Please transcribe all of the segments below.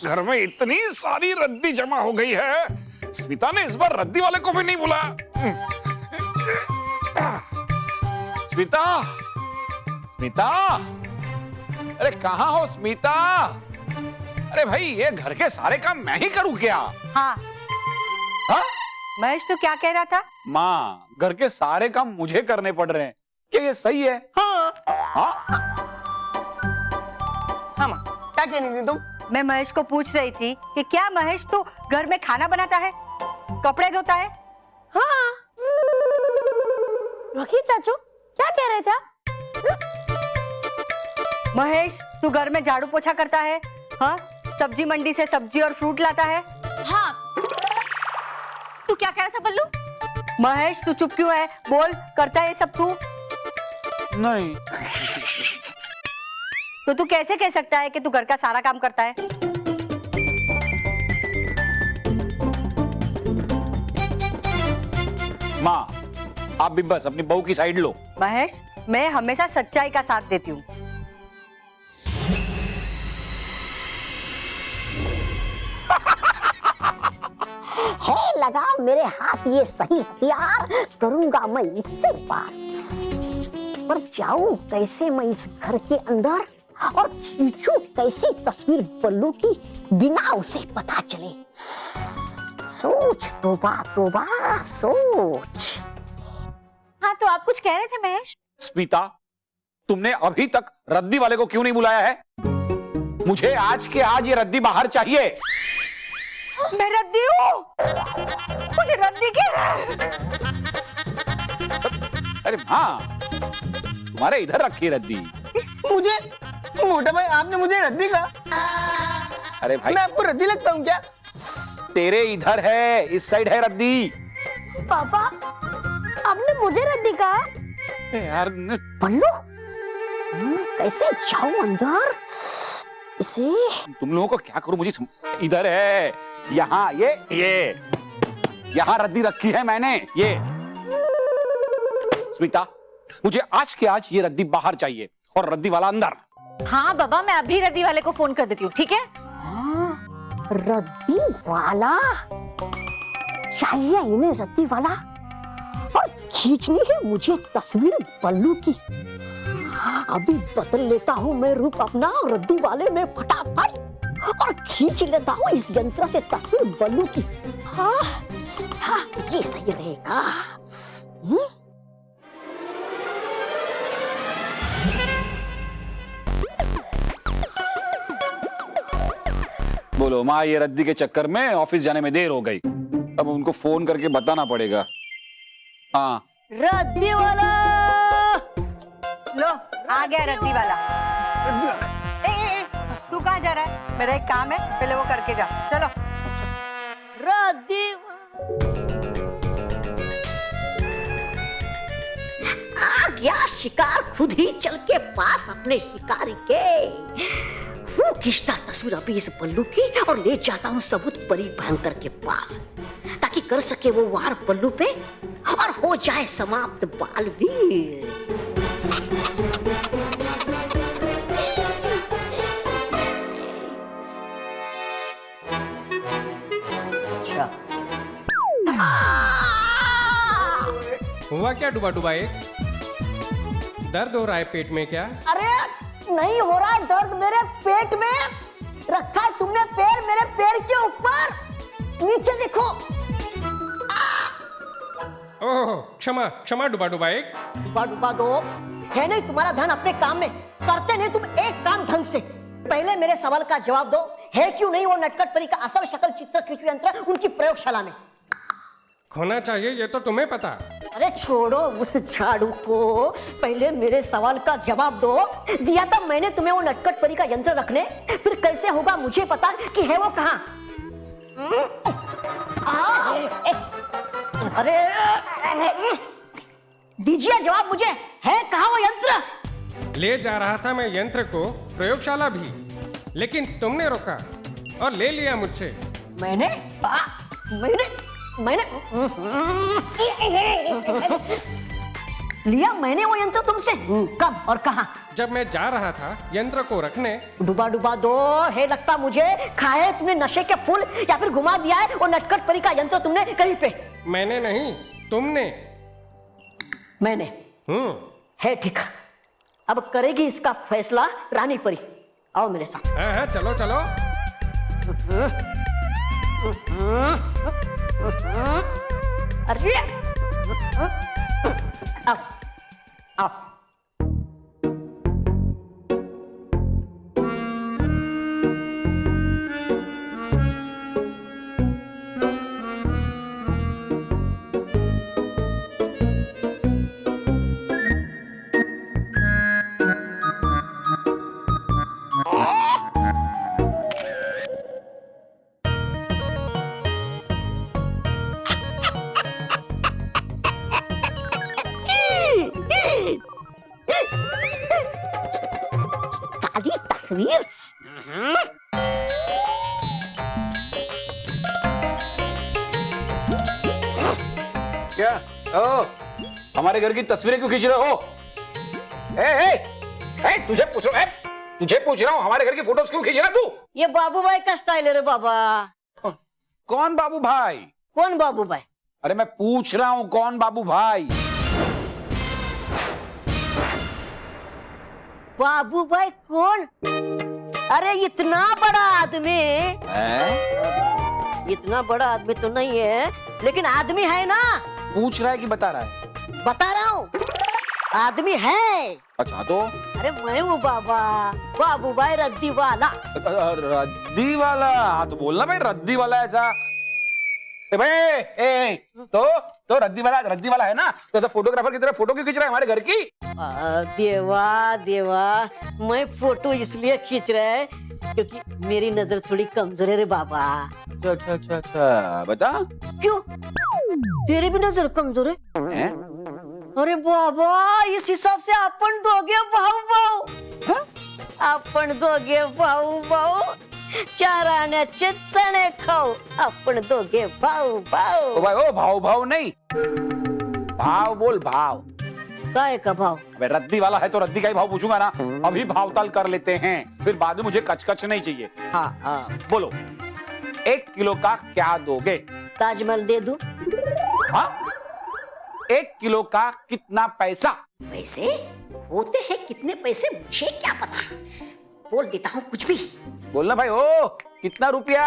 घर में इतनी सारी रद्दी जमा हो गई है, स्मिता ने इस बार रद्दी वाले को भी नहीं बुलाया। स्मिता, स्मिता, अरे कहाँ हो स्मिता? अरे भाई, ये घर के सारे काम मैं ही करूँ क्या? हाँ। हाँ? महेश तो क्या कह रहा था? माँ, घर के सारे काम मुझे करने पड़ रहे हैं, क्या ये सही है? हाँ हाँ? हाँ माँ, क्या कह रही थी तुम? मैं महेश को पूछ रही थी कि क्या महेश तो घर में खाना बनाता है, कपड़े धोता है? हाँ। रॉकी चाचू क्या कह रहे थे? महेश, तू घर में झाड़ू पोछा करता है? हाँ, सब्जी मंडी से सब्जी और फ्रूट लाता है? हाँ। तू क्या कह रहा था बल्लू? महेश, तू चुप क्यों है? बोल, करता है ये सब तू? नहीं। तो तू कैसे कह सकता है कि तू घर का सारा काम करता है? माँ, आप भी बस अपनी बहू की साइड लो। महेश, मैं हमेशा सच्चाई का साथ देती हूँ। है लगा मेरे हाथ ये सही हथियार, करूंगा मैं इससे पार। पर जाऊं कैसे मैं इस घर के अंदर और खींचूं कैसे तस्वीर बल्लू की बिना उसे पता चले। सोच तोबा तोबा सोच। हाँ, तो आप कुछ कह रहे थे महेश? स्मिता, तुमने अभी तक रद्दी वाले को क्यों नहीं बुलाया है? मुझे आज के आज ये रद्दी बाहर चाहिए। मैं रद्दी हूँ? मुझे रद्दी कह रहा है? अरे माँ, तुम्हारे इधर रखी है रद्दी। मुझे मोटा भाई, आपने मुझे रद्दी कहा? अरे भाई, मैं आपको रद्दी लगता हूँ क्या? तेरे इधर है, इस साइड है रद्दी। पापा, आपने मुझे रद्दी कहा? यार बल्लू, कैसे जाऊं अंदर इसे? तुम लोगों को क्या करूं, मुझे इधर है, यहाँ ये यहाँ रद्दी रखी है मैंने। ये स्मिता, मुझे आज के आज ये रद्दी बाहर चाहिए और रद्दी वाला अंदर। हाँ बाबा, मैं अभी रद्दी वाले को फोन कर देती हूँ, ठीक है? हाँ, रद्दी वाला चाहिए इन्हें, रद्दी वाला। और खींचनी है मुझे तस्वीर बल्लू की। अभी बदल लेता हूँ मैं रूप अपना रद्दी वाले में फटाफट, और खींच लेता हूँ इस यंत्र से तस्वीर बल्लू की। हाँ, हाँ, ये सही रहेगा। बोलो माँ, ये रद्दी के चक्कर में ऑफिस जाने में देर हो गई। अब उनको फोन करके बताना पड़ेगा। हाँ, रद्दी वाला लो, आ गया रद्दी वाला। तू कहाँ जा रहा है? मेरा एक काम है, पहले वो करके जा। चलो। रद्दी आ गया शिकार खुद ही चल के पास अपने शिकारी के। वो खींचता तस्वीर अभी इस बल्लू की और ले जाता हूँ सबूत परी भयंकर के पास, ताकि कर सके वो वार बल्लू पे और हो जाए समाप्त बालवीर। हुआ क्या डुबा डुबा? एक दर्द हो रहा है पेट में क्या? अरे नहीं हो रहा है दर्द मेरे पेट में। रखा है तुमने पैर मेरे पैर के ऊपर, नीचे देखो। ओह, क्षमा क्षमा डुबा डुबा। एक डुबा डुबा दो, है नहीं तुम्हारा ध्यान अपने काम में, करते नहीं तुम एक काम ढंग से। पहले मेरे सवाल का जवाब दो, है क्यों नहीं वो नटखट परी का असल शक्ल चित्र खींचू यंत्र उनकी प्रयोगशाला में? खोना चाहिए, ये तो तुम्हें पता। अरे छोड़ो उस झाड़ू को, पहले मेरे सवाल का जवाब दो। दिया था मैंने तुम्हें वो नटखट परी का यंत्र रखने, फिर कैसे होगा मुझे पता कि है वो कहाँ? अरे दीजिए जवाब मुझे, है कहाँ वो यंत्र? ले जा रहा था मैं यंत्र को प्रयोगशाला भी, लेकिन तुमने रोका और ले लिया मुझसे। मैंने लिया मैंने वो यंत्र तुमसे? कब और कहाँ? जब मैं जा रहा था यंत्र को रखने। डुबा डुबा दो है लगता मुझे। खाए तुमने नशे के फूल या फिर घुमा दिया है वो नटखट परी का यंत्र तुमने कहीं पे? मैंने नहीं, तुमने। मैंने। है ठीक। अब करेगी इसका फैसला रानी परी। आओ मेरे साथ। हाँ हाँ, चलो चलो। अरे आओ आओ। काली तस्वीर। क्या? ओ, हमारे घर की तस्वीरें क्यों खींच रहे हो? तुझे पूछ रहा हूँ हमारे घर की फोटोज क्यों खींच रहा तू? ये बाबू भाई का स्टाइल है रे बाबा। कौन बाबू भाई? कौन बाबू भाई? अरे मैं पूछ रहा हूँ कौन बाबू भाई? बाबू भाई कौन? अरे इतना बड़ा आदमी। इतना बड़ा आदमी तो नहीं है लेकिन आदमी है ना। पूछ रहा है कि बता रहा है? बता रहा हूँ आदमी है। अच्छा तो? अरे मैं हूँ बाबा, बाबू भाई रद्दी वाला। रद्दी वाला? हाँ तो बोलना भाई रद्दी वाला ऐसा। तो रद्दी वाला है ना, तो ऐसा फोटोग्राफर की तरह फोटो क्यों खींच रहा है हमारे घर की? देवा देवा, मैं फोटो इसलिए खींच रहा है क्योंकि मेरी नजर थोड़ी कमजोर है रे बाबा। अच्छा बता। क्यों? तेरी भी नजर कमजोर है? अरे बाबा इस हिसाब से अपन दोगे भाऊ। आपण दोघे भाऊ चार आण्याचे चणे खाऊ। आपण दोघे भाऊ। ओ भाई ओ भाव नहीं, भाव बोल, भाव। काय का भाव? अबे रद्दी वाला है तो रद्दी का ही भाव पूछूंगा ना। अभी भाव ताल कर लेते हैं, फिर बाद में मुझे कचकच नहीं चाहिए। हाँ बोलो 1 किलो का क्या दोगे? ताजमहल दे दूं? हाँ 1 किलो का कितना पैसा? पैसे होते हैं कितने पैसे मुझे क्या पता, बोल देता हूँ कुछ भी। बोलना भाई। ओ कितना रुपया?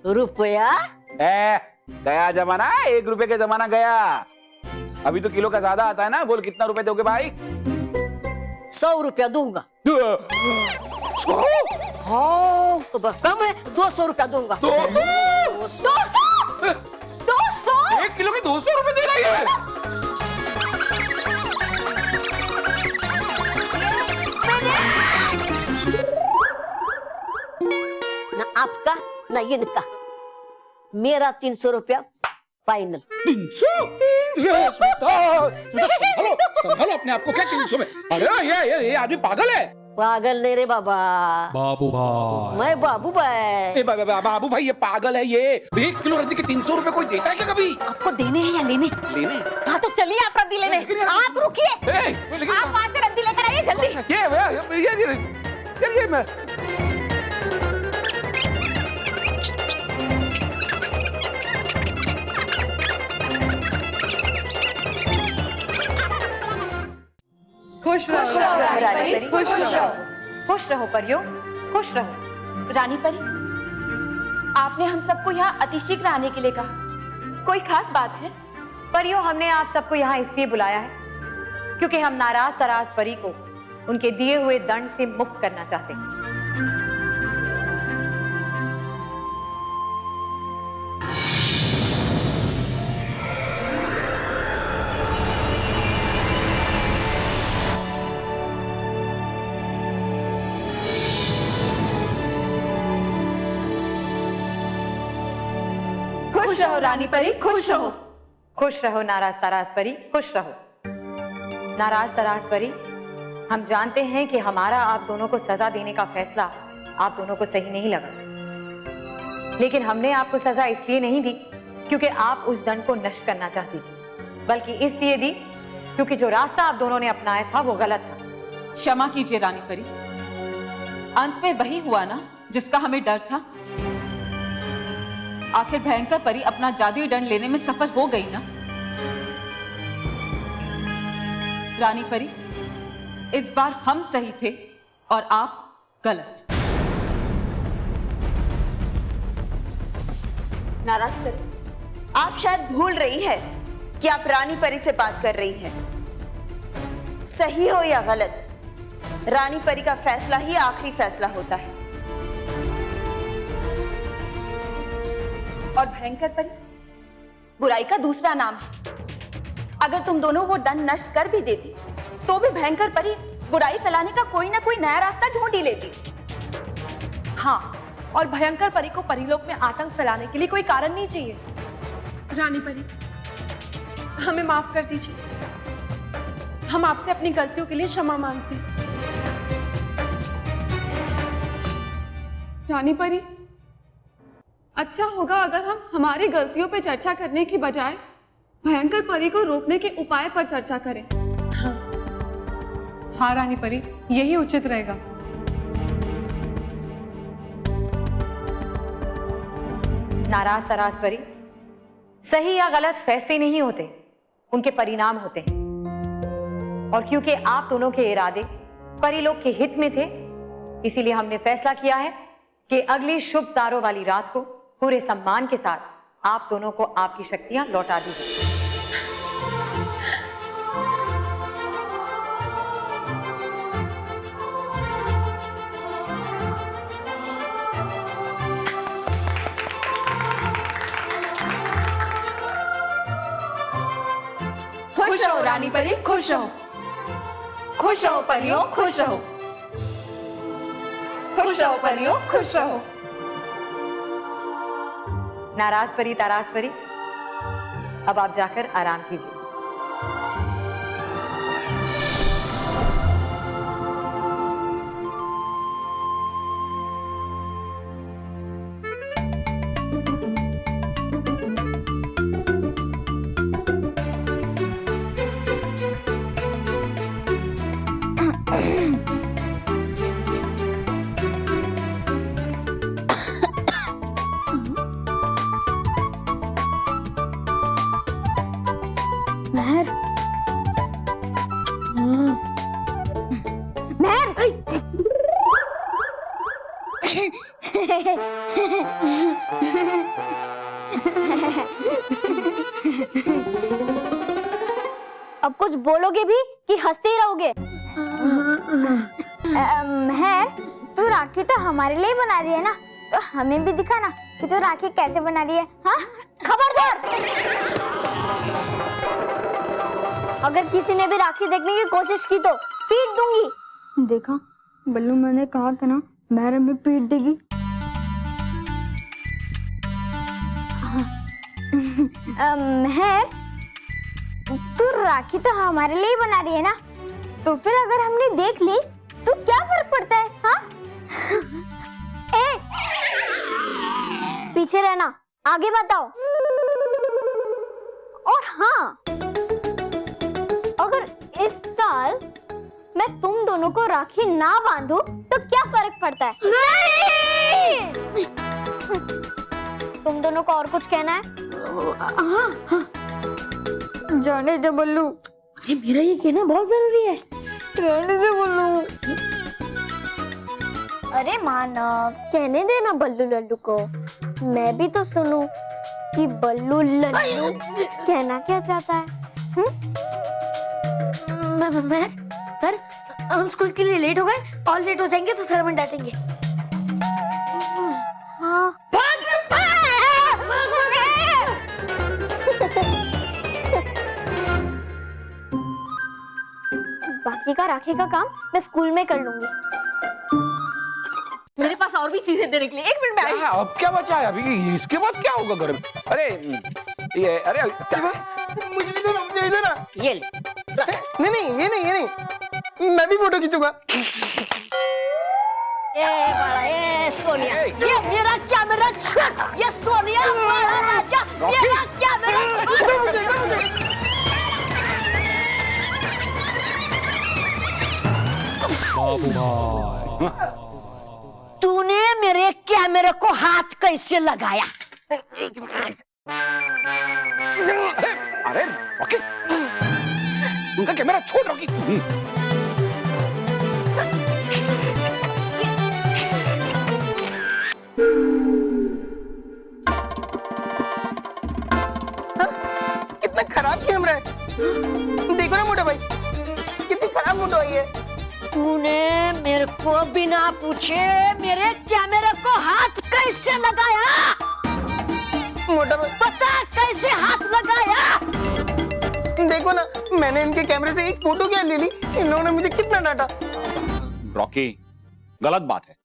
रुपया? गया जमाना, 1 रुपए का जमाना गया। अभी तो किलो का ज्यादा आता है ना। बोल कितना रुपए दोगे भाई? 100 रुपया दूंगा। 100? हाँ तो बस कम है, 200 रुपया दूंगा। 200? 1 किलो के 200 रुपए दे रही है? ना आपका ना इनका, मेरा 300 रुपया फाइनल। 300? संभालो अपने आप को। क्या 300 में? अरे ये आदमी पागल है। पागल नहीं रे बाबा, बाबू भाई। मैं बाबू भाई। बाबू भाई ये पागल है। ये 1 किलो रद्दी के 300 रुपए कोई देता है क्या कभी? आपको देने हैं या लेने? हाँ तो चलिए आप रद्दी लेने। आप रुकिए, आप वहाँ से रद्दी लेकर आइए जल्दी। ये मैं खुश रहो, खुश रहो परियो, खुश रहो। रानी परी, आपने हम सबको यहाँ अतिशीघ्र आने के लिए कहा, कोई खास बात है? परियो हमने आप सबको यहाँ इसलिए बुलाया है क्योंकि हम नाराज तराज परी को उनके दिए हुए दंड से मुक्त करना चाहते हैं। खुश रहो रानी परी, खुश रहो। खुश रहो नाराज तराज परी, खुश रहो। नाराज तराज परी, हम जानते हैं कि हमारा आप दोनों को सजा देने का फैसला आप दोनों को सही नहीं लगा, लेकिन हमने आपको सजा इसलिए नहीं दी क्योंकि आप उस दंड को नष्ट करना चाहती थी, बल्कि इसलिए दी क्योंकि जो रास्ता आप दोनों ने अपनाया था वो गलत था। क्षमा कीजिए रानी परी, अंत में वही हुआ ना जिसका हमें डर था। आखिर भयंकर परी अपना जादुई दंड लेने में सफल हो गई ना। रानी परी, इस बार हम सही थे और आप गलत। नाराज परी, आप शायद भूल रही है कि आप रानी परी से बात कर रही हैं। सही हो या गलत, रानी परी का फैसला ही आखिरी फैसला होता है। और भयंकर परी बुराई का दूसरा नाम है। अगर तुम दोनों वो दंड नष्ट कर भी देती तो भी भयंकर परी बुराई फैलाने का कोई ना कोई नया रास्ता ढूंढ ही लेती। हाँ, और भयंकर परी को परीलोक में आतंक फैलाने के लिए कोई कारण नहीं चाहिए। रानी परी, हमें माफ कर दीजिए। हम आपसे अपनी गलतियों के लिए क्षमा मांगते हैं। रानी परी, अच्छा होगा अगर हम हमारी गलतियों पर चर्चा करने की बजाय भयंकर परी को रोकने के उपाय पर चर्चा करें। हाँ रानी परी, यही उचित रहेगा। नाराज तराज परी, सही या गलत फैसले नहीं होते, उनके परिणाम होते हैं। और क्योंकि आप दोनों के इरादे परीलोक के हित में थे, इसीलिए हमने फैसला किया है कि अगली शुभ तारों वाली रात को पूरे सम्मान के साथ आप दोनों को आपकी शक्तियां लौटा दी जाए। खुश रहो रानी परी, खुश रहो। खुश रहो परियों, खुश रहो। खुश रहो परियों, खुश रहो। नाराज परी ताराज परी, अब आप जाकर आराम कीजिए। महर, महर, अब कुछ बोलोगे भी कि हंसते ही रहोगे? महर, तू राखी तो हमारे लिए बना रही है ना, तो हमें भी दिखा ना कि तू राखी कैसे बना रही है। हाँ, खबरदार! अगर किसी ने भी राखी देखने की कोशिश की तो पीट दूंगी। देखा बल्लू, मैंने कहा था ना, महर हमें पीट देगी। महर, तू राखी तो हमारे लिए ही बना रही है ना, तो फिर अगर हमने देख ली तो क्या फर्क पड़ता है? हाँ? ए, पीछे रहना, आगे बताओ। और हाँ, अगर इस साल मैं तुम दोनों को राखी ना बांधूं तो क्या फर्क पड़ता है? नहीं! तुम दोनों को और कुछ कहना है? हाँ। जाने दे बल्लू। अरे मेरा ये कहना बहुत जरूरी है। जाने दे बल्लू। अरे मानव, कहने देना बल्लू लल्लू को। मैं भी तो सुनूं कि बल्लू लल्लू कहना क्या चाहता है। सर, हम स्कूल के लिए लेट हो गए, और लेट हो जाएंगे तो सर हमें डांटेंगे। हाँ। बाकी का राखी का काम मैं स्कूल में कर लूंगी। मेरे पास और भी चीजें देने के लिए, एक मिनट में आई। अब क्या बचा है अभी? इसके बाद क्या होगा घर में? अरे ये, अरे मुझे भी देना, मुझे भी देना। ये ले। नहीं, ये नहीं, मैं भी फोटो खींचूंगा। ए सोनिया, ये मेरा कैमरा छूट। ये सोनिया बड़ा राजा, मेरा कैमरा छूट। बाबू भाई। तूने मेरे कैमरे को हाथ कैसे लगाया? अरे रॉकी, उनका कैमरा छोड़ रॉकी। इतना खराब कैमरा है। देखो ना मोटा भाई, कितनी खराब फोटो आई है। तूने मेरे को बिना पूछे मेरे कैमरे को हाथ कैसे लगाया? मोटा भाई पता कैसे हाथ लगाया? देखो ना, मैंने इनके कैमरे से एक फोटो क्या ले ली, इन्होंने मुझे कितना डांटा। रॉकी, गलत बात है।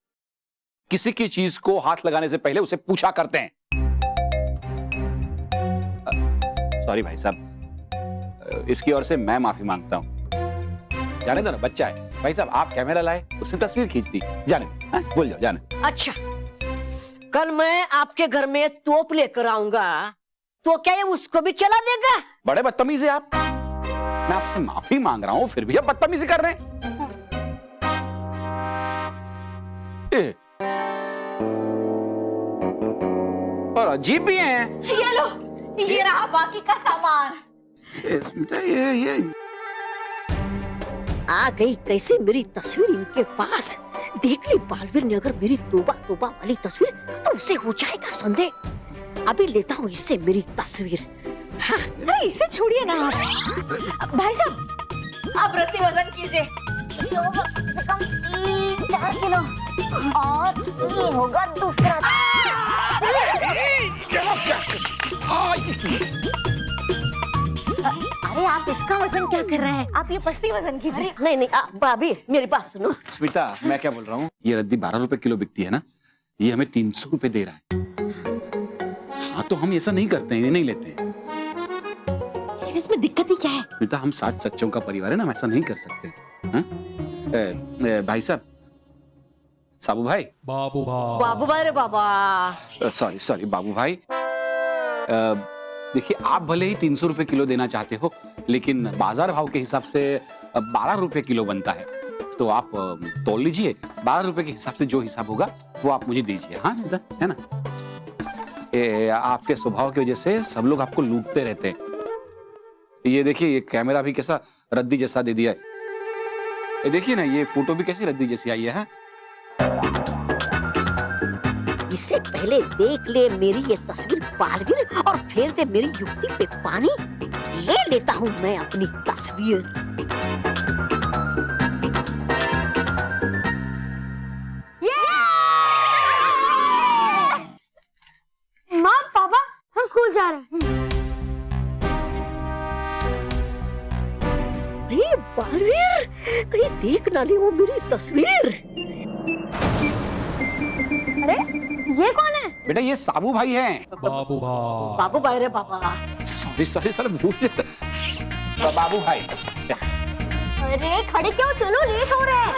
किसी की चीज को हाथ लगाने से पहले उसे पूछा करते हैं। सॉरी भाई साहब, इसकी ओर से मैं माफी मांगता हूं। जाने दो ना, बच्चा है। भाई साहब, आप कैमरा लाए, उसने तस्वीर खींच दी। जाने दो, हाँ? भूल जाओ, जाने दो। अच्छा, कल मैं आपके घर में तोप लेकर आऊंगा, तो क्या ये उसको भी चला देगा? बड़े बदतमीज है आप। मैं आपसे माफी मांग रहा हूं, फिर भी आप बदतमीजी कर रहे हैं। और अजीब भी हैं। ये लो, ये रहा बाकी का सामान। ये आ गई कैसे मेरी तस्वीर इनके पास। देख ली बालवीर ने अगर मेरी तोबा तोबा वाली तस्वीर, तो उसे हो जाएगा संदेह। अभी लेता हूँ इससे मेरी तस्वीर। हाँ। अरे इसे छोड़िए ना आप। भाई साहब, आप रत्ती वजन कीजिए। कम से कम 3-4 किलो, और ये होगा दूसरा। अरे आप इसका वजन क्या कर रहे हैं? आप ये पस्ती वजन कीजिए। नहीं नहीं, भाभी मेरी बात सुनो। स्मिता, मैं क्या बोल रहा हूँ, ये रद्दी 12 रुपए किलो बिकती है ना, ये हमें 300 रुपए दे रहा है। हाँ, तो हम ऐसा नहीं करते हैं, ये नहीं लेते हैं। इसमें दिक्कत ही क्या है? स्मिता, हम 7 सच्चों का परिवार है ना, हम ऐसा नहीं कर सकते। हाँ? भाई साहब, साबू भाई। बाबू भाई। बाबू भाई रे बाबा। सॉरी बाबू भाई। देखिए, आप भले ही 300 रुपए किलो देना चाहते हो, लेकिन बाजार भाव के हिसाब से 12 रुपए किलो बनता है। तो आप तोल लीजिए, 12 रुपए के हिसाब से जो हिसाब होगा वो आप मुझे दीजिए। हाँ स्मिता, है ना? आपके स्वभाव की वजह से सब लोग आपको लूटते रहते हैं। ये देखिए, ये कैमरा भी कैसा रद्दी जैसा दे दिया है। ये देखिए ना, ये फोटो भी कैसी रद्दी जैसी आई है। इससे पहले देख ले मेरी ये तस्वीर बालवीर, और फेर दे मेरी युक्ति पे पानी। ले लेता हूँ मैं अपनी तस्वीर। माँ पापा, हम स्कूल जा रहे हैं। अरे बालवीर, कहीं देख ना ले वो मेरी तस्वीर। अरे ये कौन है? बेटा, ये साबू भाई हैं। बाबू भाई। बाबू भाई रे बाबा। सॉरी भूल गया। बाबू भाई। अरे खड़े क्यों, चलो लेट हो रहे हैं।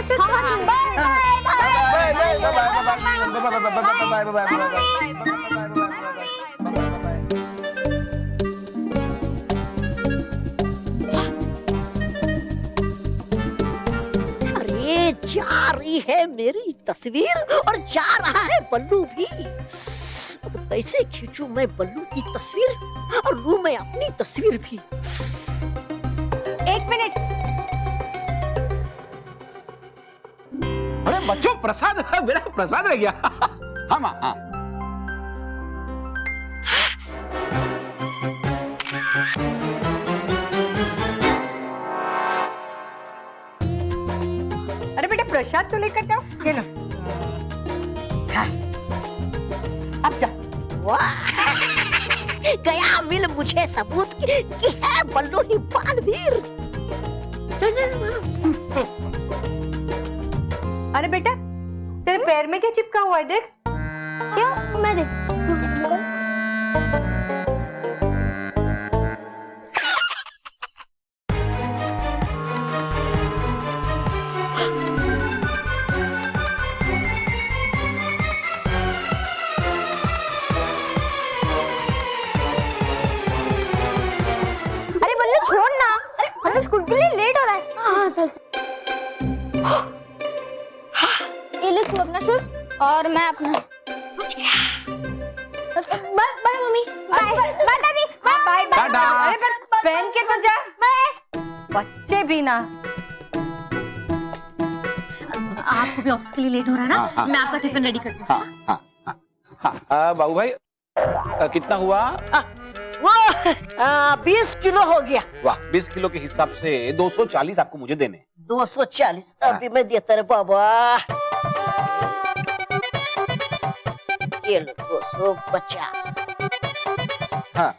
अरे जा रही है मेरी तस्वीर, और जा रहा है बल्लू भी। अब कैसे खींचूं मैं बल्लू की तस्वीर, और लूं मैं अपनी तस्वीर भी। 1 मिनट। अरे बच्चों, प्रसाद, मेरा प्रसाद रह गया। हाँ माँ, हाँ। अरे बेटा, प्रसाद तो लेकर जाओ। ये लो। हाँ। अब जा। वाह, गया मिल मुझे सबूत कि है बल्लू ही बालवीर। अरे बेटा, तेरे पैर में क्या चिपका हुआ है, देख। क्या? मैं देख। अरे बल्लू छोड़ ना, हमें स्कूल के लिए लेट हो रहा है। हाँ चल। और मैं अपना bye bye mummy, bye bye दादी, बाय बाय। टाटा। अरे पहन के तो जा। बच्चे भी ना। आपको भी ऑफिस के लिए लेट हो रहा है हाँ, हाँ। ना, मैं आपका टिफिन रेडी करती हूँ। हाँ बाबू भाई कितना हुआ? वो 20 किलो हो गया। वाह, 20 किलो के हिसाब से 240 आपको मुझे देने हैं। 240 अभी मैं देता रे बाबा। ये लो 250। हाँ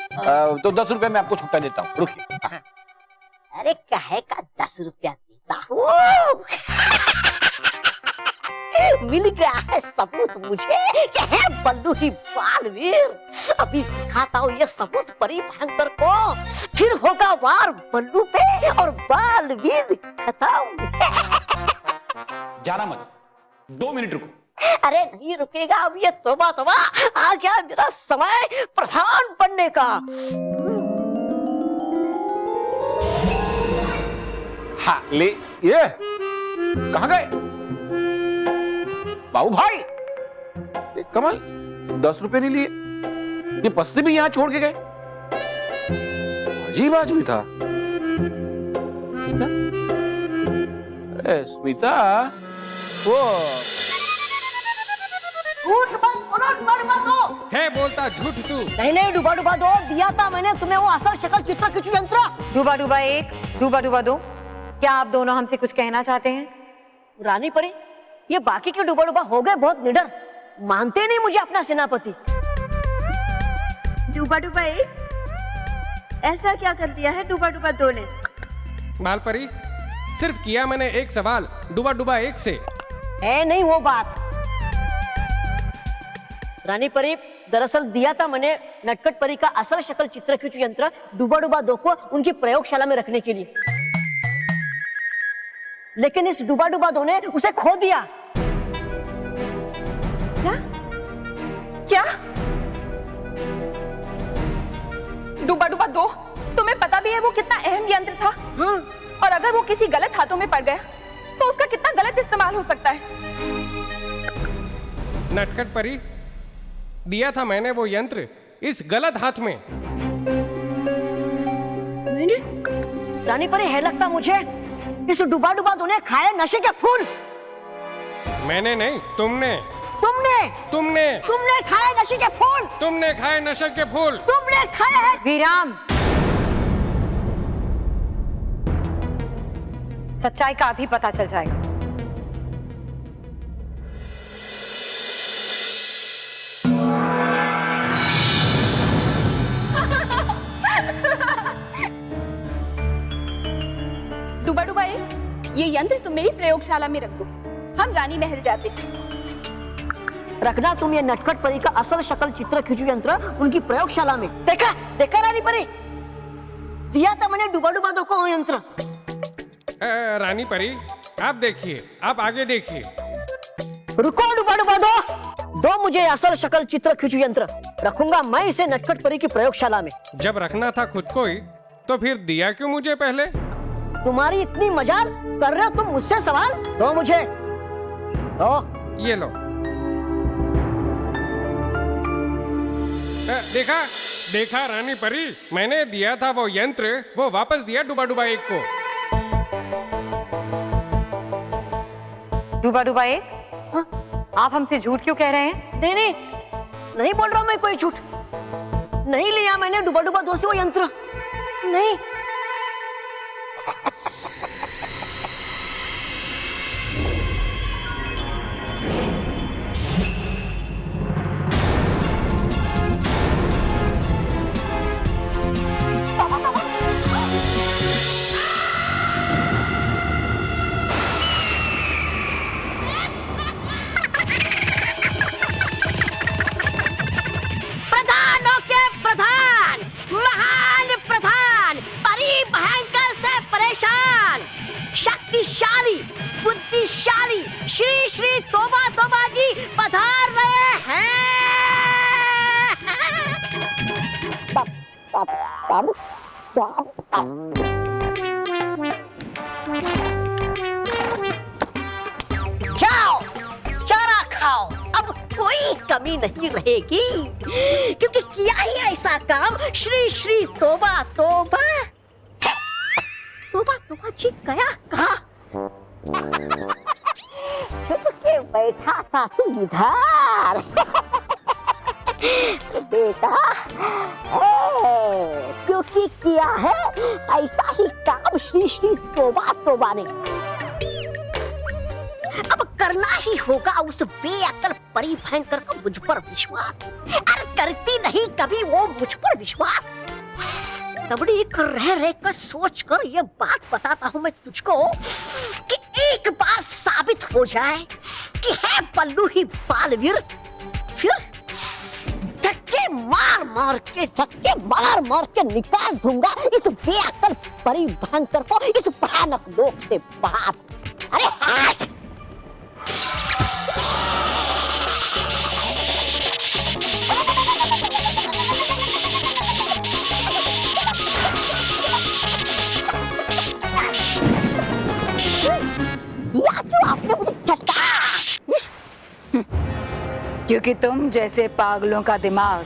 तो 10 रुपए मैं आपको छुट्टा देता हूँ, रुकिए। हाँ। अरे काहे का 10 रुपया देता हूँ। मिल गया है सबूत मुझे कि है बल्लू ही बालवीर। अभी खाता हूँ ये सबूत परी भयंकर को, फिर होगा वार बल्लू पे और बालवीर खत्म। जाना मत, 2 मिनट रुको। अरे नहीं रुकेगा अब, ये तोबा तोबा आ गया मेरा समय प्रधान बनने का। हाँ ले, ये कहाँ गए बाबू भाई? कमल 10 रुपए नहीं लिए, ये पस्ते भी यहाँ छोड़ के गए। अजीब आदमी था। अरे स्मिता, वो झूठ मत बोलो, डुबा दो। है बोलता झूठ तू। नहीं डुबा दो, दिया था मैंने तुम्हें वो असल शक्ल चित्र खिंचू यंत्र। डूबा डूबा 1, डूबा डूबा 2। क्या आप दोनों हमसे कुछ कहना चाहते हैं? रानी परी, ये बाकी के डुबा डुबा हो गए बहुत निडर, मानते नहीं मुझे अपना सेनापति। डूबा डूबा 1 ऐसा क्या कर दिया है डूबा डूबा 2 ने? मालपरी, सिर्फ किया मैंने एक सवाल डूबा डूबा 1 से। है नहीं वो बात। रानी परी, दरअसल दिया था मैंने नटखट परी का असल शक्ल चित्र खिंचू यंत्र डूबा डूबा 2 को उनकी प्रयोगशाला में रखने के लिए, लेकिन इस डूबा डूबा 2 ने उसे खो दिया। क्या? डूबा डूबा 2, तुम्हें पता भी है वो कितना अहम यंत्र था? हाँ। और अगर वो किसी गलत हाथों में पड़ गया तो उसका कितना गलत इस्तेमाल हो सकता है। नटखट परी, दिया था मैंने वो यंत्र इस गलत हाथ में। मैंने? रानी परी, है लगता मुझे इस डूबा डूबा 2 ने खाए नशे के फूल। मैंने नहीं, तुमने तुमने खाए नशे के फूल। तुमने खाए नशे के फूल। तुमने खाए हैं। विराम। सच्चाई का अभी पता चल जाएगा। डूबा डूबा 1, ये यंत्र तुम मेरी प्रयोगशाला में रख दो, हम रानी महल जाते हैं। रखना तुम ये नटखट परी का असल शक्ल चित्र खिंचू यंत्र उनकी प्रयोगशाला में। देखा रानी परी, दिया था मैंने डूबा डूबा 2 को वो यंत्र। रानी परी, आप देखिए, आप आगे देखिए। रुको डूबा डूबा 2, मुझे असल शक्ल चित्र खिंचू यंत्र, रखूंगा मैं इसे नटखट परी की प्रयोगशाला में। जब रखना था खुद को ही, तो फिर दिया क्यों मुझे पहले? तुम्हारी इतनी मजाल कर रहे हो तुम मुझसे सवाल? दो मुझे, दो। ये लो। देखा रानी परी, मैंने दिया था वो यंत्र, वो वापस दिया डूबा डूबा 1 को। डूबा डूबा 1, आप हमसे झूठ क्यों कह रहे हैं? नहीं बोल रहा हूं मैं कोई झूठ। नहीं लिया मैंने डूबा डूबा 2 से वो यंत्र, नहीं। प्रधानों के प्रधान, महान प्रधान, परी भयंकर से परेशान, शक्तिशाली, बुद्धिशाली श्री श्री तोबा तोबा जी पधार रहे हैं। जाओ, चारा खाओ, कमी नहीं रहेगी, क्योंकि किया ही ऐसा काम श्री श्री तोबा तोबा। तोबा तोबा जी गया कहाँ? छुप के बैठा था तू इधर। बेटा क्योंकि किया है ऐसा ही काम श्री श्री तोबा तोबा ने। अब करना ही होगा उस बेअक्ल परी भयंकर को मुझ पर विश्वास। अरे करती नहीं कभी वो मुझ पर विश्वास। तबड़ी रह रह कर सोच कर ये बात बताता हूँ मैं तुझको कि एक बार साबित हो जाए कि है पल्लू ही बालवीर, फिर धक्के मार मार के निकाल दूंगा इस बेअक्ल परी भयंकर को इस भयानक लोक से बाहर। अरे हाथ दिया क्यों आपने मुझे झटका? क्योंकि तुम जैसे पागलों का दिमाग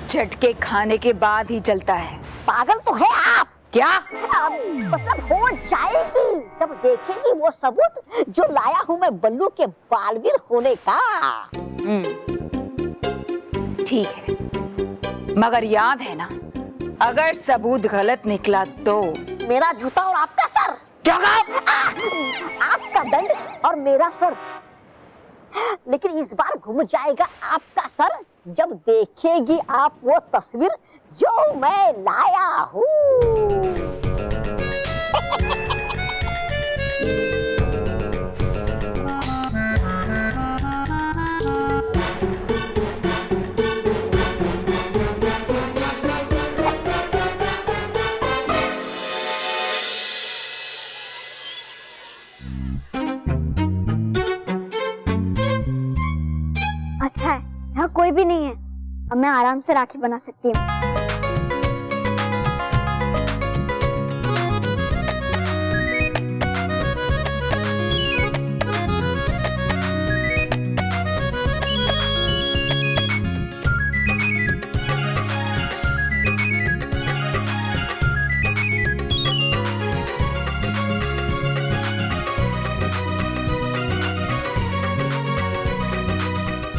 झटके खाने के बाद ही चलता है। पागल तो है आप। क्या मतलब हो जाएगी जब देखेंगी वो सबूत जो लाया हूँ मैं बल्लू के बालवीर होने का। ठीक है, मगर याद है ना, अगर सबूत गलत निकला तो मेरा जूता और आपका सर। आपका दंड और मेरा सर। लेकिन इस बार घूम जाएगा आपका सर जब देखेगी आप वो तस्वीर जो मैं लाया हूँ। अच्छा है, यहाँ कोई भी नहीं है। अब मैं आराम से राखी बना सकती हूँ।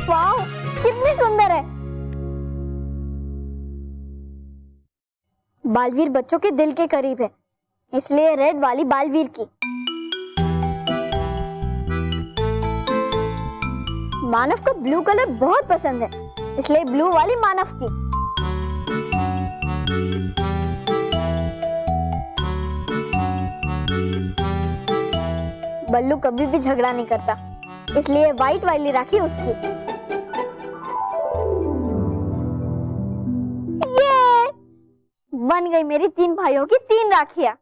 वाह, कितनी सुंदर है। बालवीर बच्चों के दिल के करीब है, इसलिए रेड वाली बालवीर की। मानव को ब्लू कलर बहुत पसंद है, इसलिए ब्लू वाली मानव की। बल्लू कभी भी झगड़ा नहीं करता, इसलिए व्हाइट वाली राखी उसकी। ये बन गई मेरी 3 भाइयों की 3 राखियां।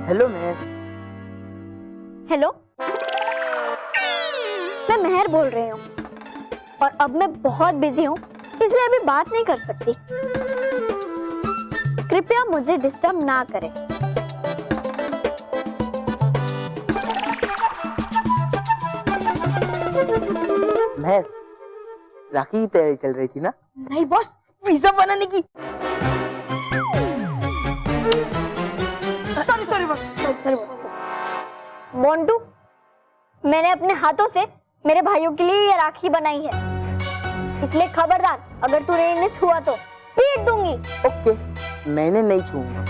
हेलो मेहर। हेलो, मैं मेहर बोल रही हूँ और अब मैं बहुत बिजी हूँ, इसलिए अभी बात नहीं कर सकती। कृपया मुझे डिस्टर्ब ना करें। मेहर, राखी की तैयारी चल रही थी ना? नहीं बॉस, पिज्जा बनाने की। Sorry boss. मोंटू, मैंने अपने हाथों से मेरे भाइयों के लिए ये राखी बनाई है, इसलिए खबरदार अगर तूने इन्हें छुआ तो पीट दूंगी। ओके, मैंने नहीं छूऊंगा,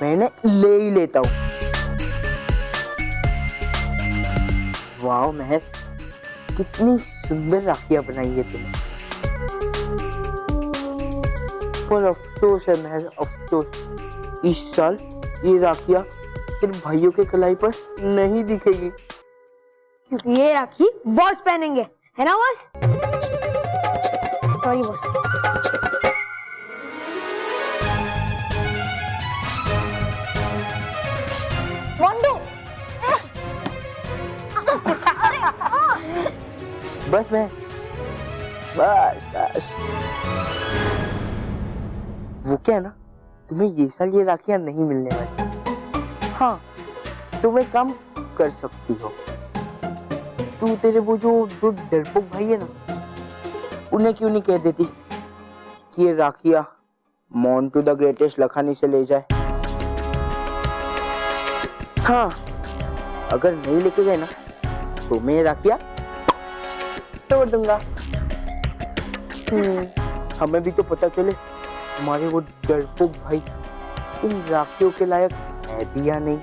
मैंने ले ही लेता हूँ। वाह मेहर, कितनी सुंदर राखियां बनाई है तुमने। पर अफसोस है मेहर, अफसोस, इस साल ये राखियां सिर्फ भाइयों के कलाई पर नहीं दिखेगी, क्योंकि ये राखी बॉस पहनेंगे, है ना बॉस? Sorry boss. मोंटू, बस मैं बस वो क्या है ना, तुम्हें ये साल ये राखियां नहीं मिलने वाली। हाँ, तुम एक काम कर सकती हो। तू तेरे वो जो दो डरपोक भाई है ना, उन्हें क्यों नहीं कह देती कि ये राखिया मोंटू द ग्रेटेस्ट लखानी से ले जाए? हाँ, अगर नहीं लेके गए ना तो मैं राखिया तोड़ दूंगा। हमें भी तो पता चले हमारे वो डरपोक भाई इन राखियों के लायक है भी या नहीं।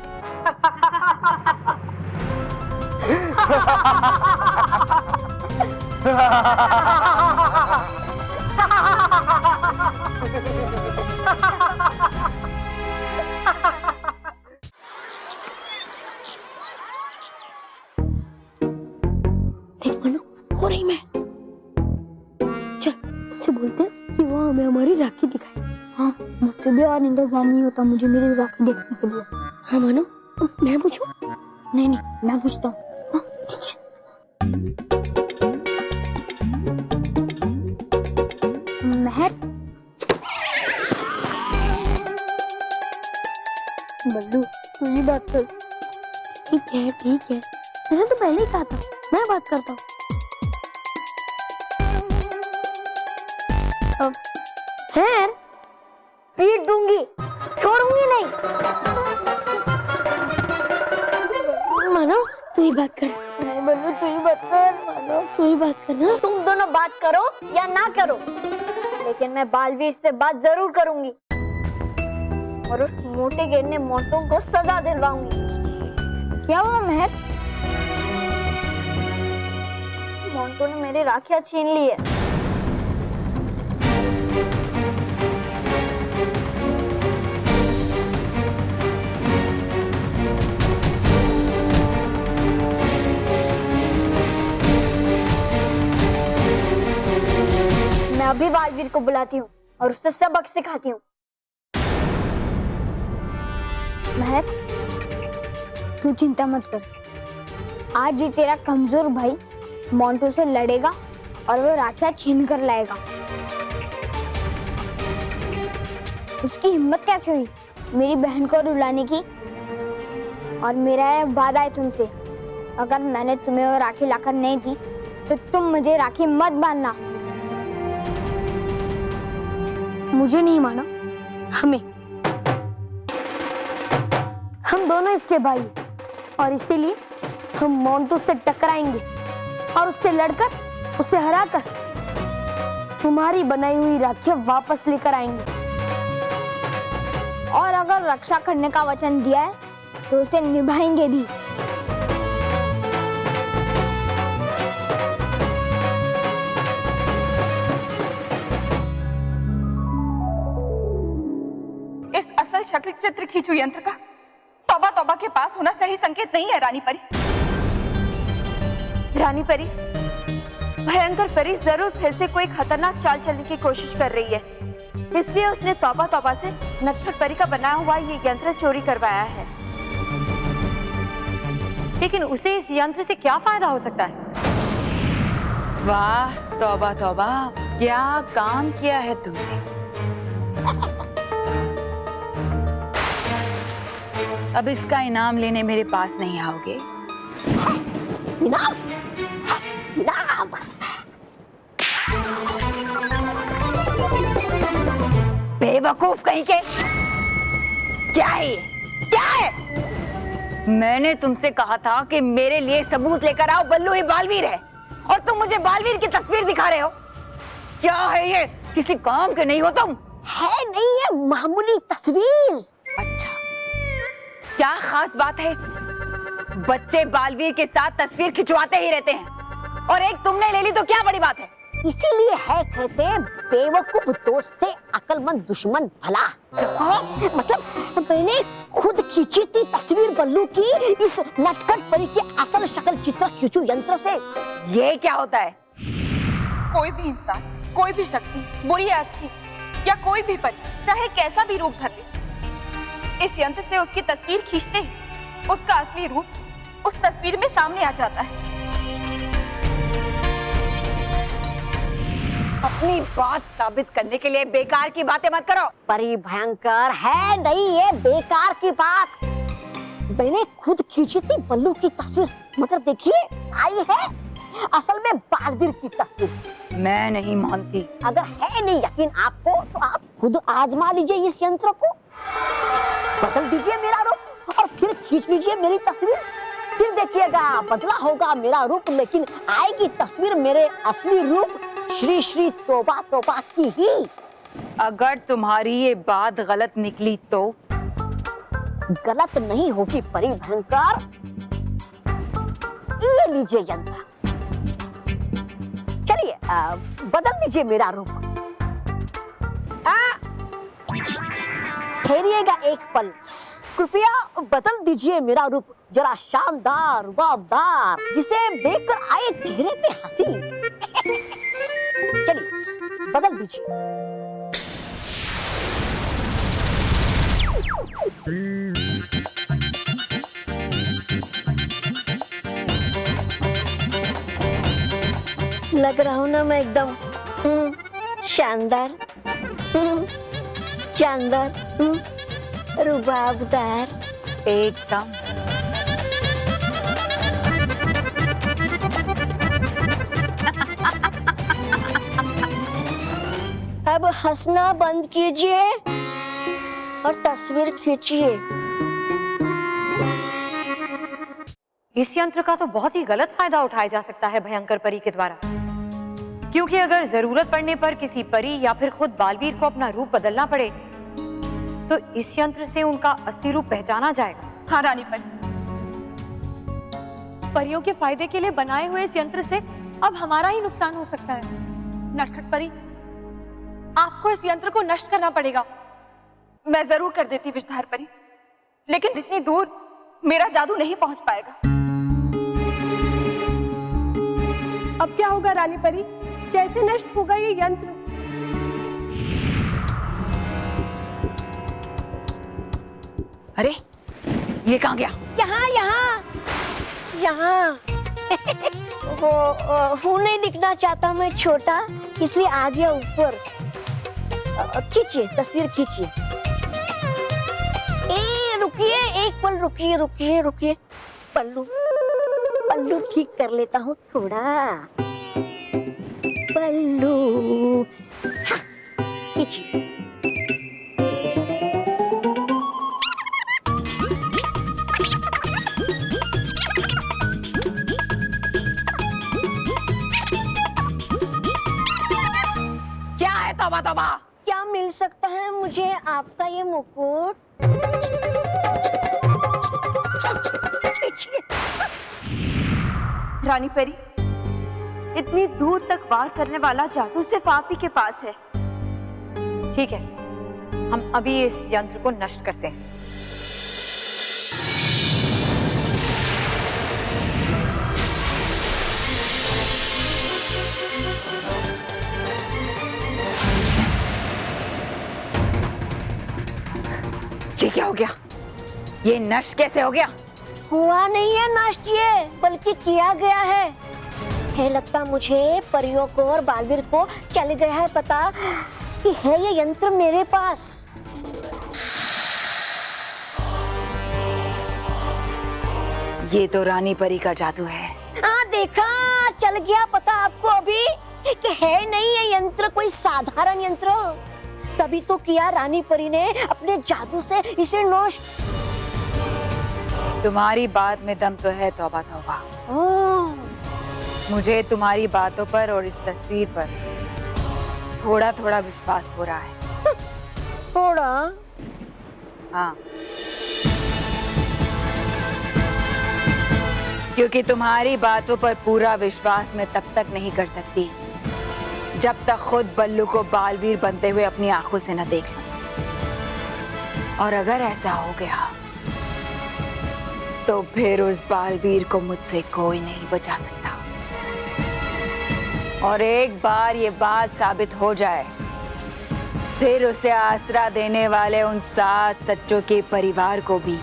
देख मनु, हो रही मैं। चल उससे बोलते हैं कि वो हमें हमारी राखी दिखाए। हाँ, मुझसे भी और इंतजार नहीं होता मुझे मेरी राखी देखने के लिए। हाँ मनु, मैं पूछूं? नहीं नहीं, मैं पूछता हूँ। हाँ ठीक है। महर, बल्लू तू ही बात कर। ठीक है ठीक है, मैंने तो पहले ही कहा था मैं बात करता हूँ। खैर, पीट दूंगी, छोड़ूंगी नहीं। मानो तू ही बात कर। नहीं बल्लू तू ही बात कर। मानो तू ही बात कर ना। तुम दोनों बात करो या ना करो, लेकिन मैं बालवीर से बात जरूर करूंगी और उस मोटे गिरने मोंटू को सजा दिलवाऊंगी। क्या हुआ महर? मोंटू ने मेरी राखियां छीन ली है। मैं अभी बालवीर को बुलाती हूँ और उससे सबक सिखाती हूँ। महर, तू चिंता मत कर। आज ही तेरा कमजोर भाई मोंटू से लड़ेगा और वो राखियां छीन कर लाएगा। उसकी हिम्मत कैसे हुई मेरी बहन को रुलाने की? और मेरा ये वादा है तुमसे, अगर मैंने तुम्हें वो राखी लाकर नहीं दी तो तुम मुझे राखी मत बांधना। मुझे नहीं माना, हमें। हम दोनों इसके भाई और इसीलिए हम मोंटू से टकराएंगे और उससे लड़कर, उसे हराकर तुम्हारी बनाई हुई राखियां वापस लेकर आएंगे। और अगर रक्षा करने का वचन दिया है तो उसे निभाएंगे भी। इस असल शक्ल चित्र खींचू यंत्र का तौबा तौबा के पास होना सही संकेत नहीं है रानी परी। रानी परी, भयंकर परी जरूर फिर से कोई खतरनाक चाल चलने की कोशिश कर रही है, इसलिए उसने तौबा तौबा से नटखट परी का बनाया हुआ ये यंत्र चोरी करवाया है। लेकिन उसे इस यंत्र से क्या फायदा हो सकता है? वाह तौबा तौबा, क्या काम किया है तुमने। अब इसका इनाम लेने मेरे पास नहीं आओगे। इनाम? इनाम? बेवकूफ कहीं के। क्या है? क्या है? मैंने तुमसे कहा था कि मेरे लिए सबूत लेकर आओ, बल्लू ही बालवीर है और तुम मुझे बालवीर की तस्वीर दिखा रहे हो। क्या है ये? किसी काम के नहीं हो तुम। है नहीं, ये मामूली तस्वीर। अच्छा, क्या खास बात है इसमें? बच्चे बालवीर के साथ तस्वीर खिंचवाते ही रहते हैं और एक तुमने ले ली तो क्या बड़ी बात है? इसीलिए है कहते बेवकूफ दोस्त से अक्लमंद दुश्मन भला। मतलब मैंने खुद खींची थी तस्वीर बल्लू की इस नटखट परी की असल शक्ल चित्र खींचू यंत्र से। ये क्या होता है? कोई भी इंसान, कोई भी शक्ति, बुरी या अच्छी, या कोई भी परी, चाहे कैसा भी रूप धर ले, इस यंत्र से उसकी तस्वीर खींचते ही उसका असली रूप उस तस्वीर में सामने आ जाता है। अपनी बात साबित करने के लिए बेकार की बातें मत करो। परी भयंकर है नहीं, ये बेकार की बात। मैंने खुद खींची थी बल्लू की तस्वीर, मगर देखिए आई है असल में बालवीर की तस्वीर। मैं नहीं मानती। अगर है नहीं यकीन आपको तो आप खुद आजमा लीजिए इस यंत्र को, बदल दीजिए मेरा रूप और फिर खींच लीजिए मेरी तस्वीर, फिर देखिएगा बदला होगा मेरा रूप, लेकिन आएगी तस्वीर मेरे असली रूप श्री श्री तोबा तोबा की ही। अगर तुम्हारी ये बात गलत निकली तो? गलत नहीं होगी परी भयंकर, ये लीजिए यंत्र, चलिए बदल दीजिए मेरा रूप। ठहरिएगा एक पल, कृपया बदल दीजिए मेरा रूप, जरा शानदार रुबाबदार, जिसे देखकर आए चेहरे पे हंसी। चलिए बदल दीजिए। लग रहा हूँ ना मैं एकदम शानदार, शानदार, रुबाबदार एकदम। अब हंसना बंद कीजिए और तस्वीर खींचिए। इस यंत्र का तो बहुत ही गलत फायदा उठाया जा सकता है भयंकर परी के द्वारा, क्योंकि अगर जरूरत पड़ने पर किसी परी या फिर खुद बालवीर को अपना रूप बदलना पड़े तो इस यंत्र से उनका असली रूप पहचाना जाएगा। हाँ रानी परी, परियों के फायदे के लिए बनाए हुए इस यंत्र से अब हमारा ही नुकसान हो सकता है। नटखट परी, आपको इस यंत्र को नष्ट करना पड़ेगा। मैं जरूर कर देती विषधार परी, लेकिन इतनी दूर मेरा जादू नहीं पहुंच पाएगा। अब क्या होगा रानी परी, कैसे नष्ट होगा ये यंत्र? अरे ये कहाँ गया? यहाँ यहाँ यहाँ वो नहीं दिखना चाहता मैं छोटा, इसलिए आ गया ऊपर। खींचिए तस्वीर खींचिए। रुकिए एक पल, रुकिए रुकिए रुकिए, पल्लू पल्लू ठीक कर लेता हूँ थोड़ा। पल्लू हाँ, खींचिए। क्या है तौबा तौबा? क्या मिल सकता है मुझे आपका ये मुकुट? रानी परी, इतनी दूर तक वार करने वाला जादू सिर्फ आप ही के पास है। ठीक है, हम अभी इस यंत्र को नष्ट करते हैं। ये क्या हो गया? ये नष्ट कैसे हो गया? हुआ नहीं है नष्ट, ये बल्कि किया गया है लगता मुझे परियों को और बालवीर को चल गया है पता कि है ये यंत्र मेरे पास। ये तो रानी परी का जादू है। हाँ देखा, चल गया पता आपको अभी कि है नहीं ये यंत्र कोई साधारण यंत्र, तभी तो किया रानी परी ने अपने जादू से इसे नष्ट। तुम्हारी बात में दम तो है तौबा तौबा। मुझे तुम्हारी बातों पर और इस तस्वीर पर थोड़ा थोड़ा विश्वास हो रहा है। थोड़ा? हाँ, क्योंकि तुम्हारी बातों पर पूरा विश्वास मैं तब तक नहीं कर सकती जब तक खुद बल्लू को बालवीर बनते हुए अपनी आंखों से न देख लूं। और अगर ऐसा हो गया तो फिर उस बालवीर को मुझसे कोई नहीं बचा सकता। और एक बार ये बात साबित हो जाए, फिर उसे आसरा देने वाले उन 7 सच्चों के परिवार को भी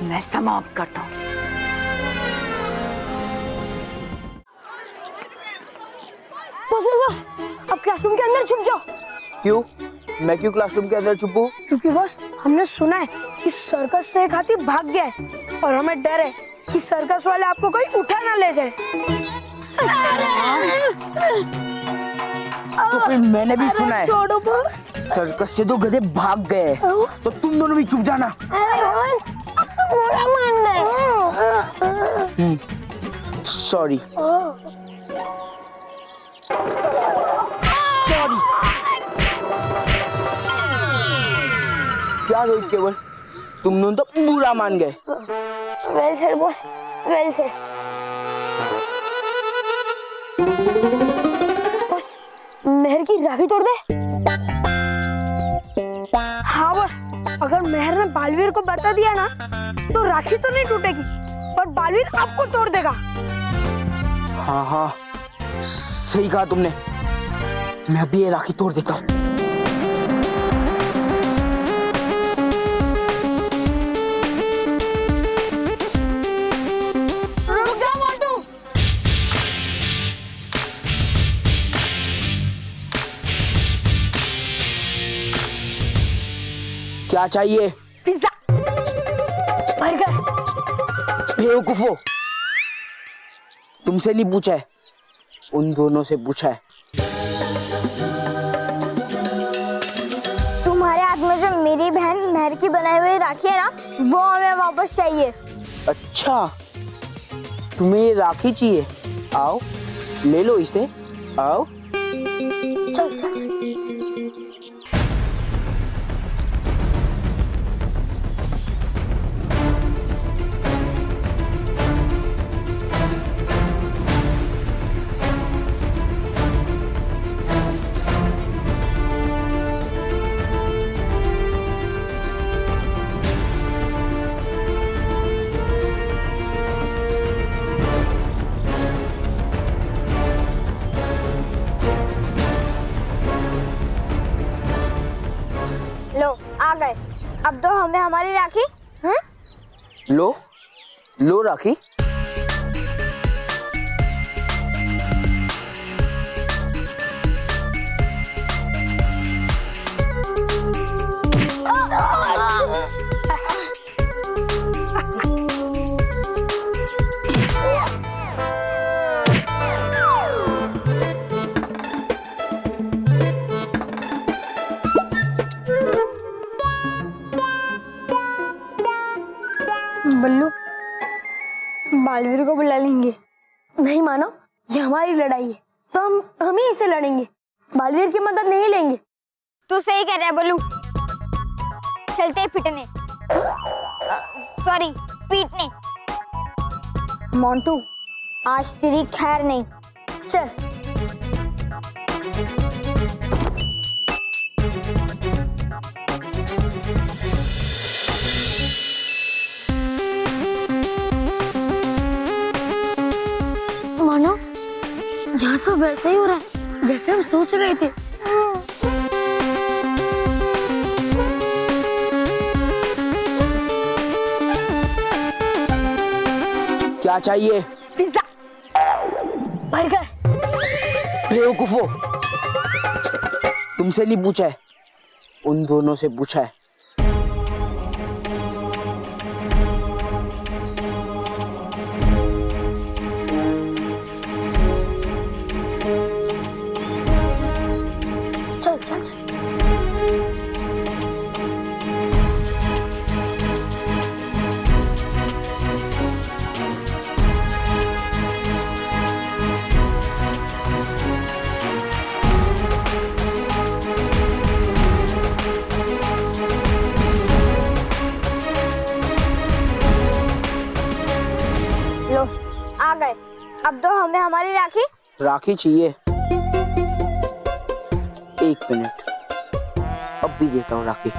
मैं समाप्त कर दूं। बस अब क्लासरूम के अंदर छुप जाओ। क्यों? मैं क्यों क्लासरूम के अंदर छुपूं? क्योंकि बस हमने सुना है कि सर्कस से एक हाथी भाग गया है और हमें डर है कि सर्कस वाले आपको कोई उठा ना ले जाए। तो फिर मैंने भी सुना है छोड़ो बॉस। सर्कस से तो गधे भाग गए, तो तुम दोनों भी चुप जाना। बुरा मान गए। Sorry sorry. क्या रोहित केवल, तुम दोनों तो बुरा मान गए। Well said boss, well said. Boss Mehar की राखी तोड़ दे। हाँ बॉस, अगर मेहर ने बालवीर को बता दिया ना तो राखी तो नहीं टूटेगी और बालवीर आपको तोड़ देगा। हाँ हाँ सही कहा तुमने, मैं अभी ये राखी तोड़ देता हूँ। रुक जाओ मोटू। क्या चाहिए? Pizza, burger. बेवकूफो, तुमसे नहीं पूछा है, उन दोनों से पूछा है। तुम्हारे हाथ में जो मेरी बहन मेहर की बनाई हुई राखी है ना, वो हमें वापस चाहिए। अच्छा तुम्हें ये राखी चाहिए, आओ ले लो इसे, आओ। चल चल चल। लो आ गए, अब दो हमें हमारी राखी। लो लो राखी। बल्लू, बालवीर को बुला लेंगे। नहीं मानो, ये हमारी लड़ाई है तो हम ही इसे लड़ेंगे, बालवीर की मदद नहीं लेंगे। तू सही कह रहा है बल्लू, चलते पिटने, सॉरी पीटने। मोंटू, आज तेरी खैर नहीं, चल। मानो यहाँ सब वैसा ही हो रहा है जैसे हम सोच रहे थे। क्या चाहिए? Pizza, burger. बेवकूफो, तुमसे नहीं पूछा है, उन दोनों से पूछा है। चल चल चल। लो आ गए, अब दो हमें हमारी राखी। राखी चाहिए? एक मिनट, अब भी देता हूँ राखी।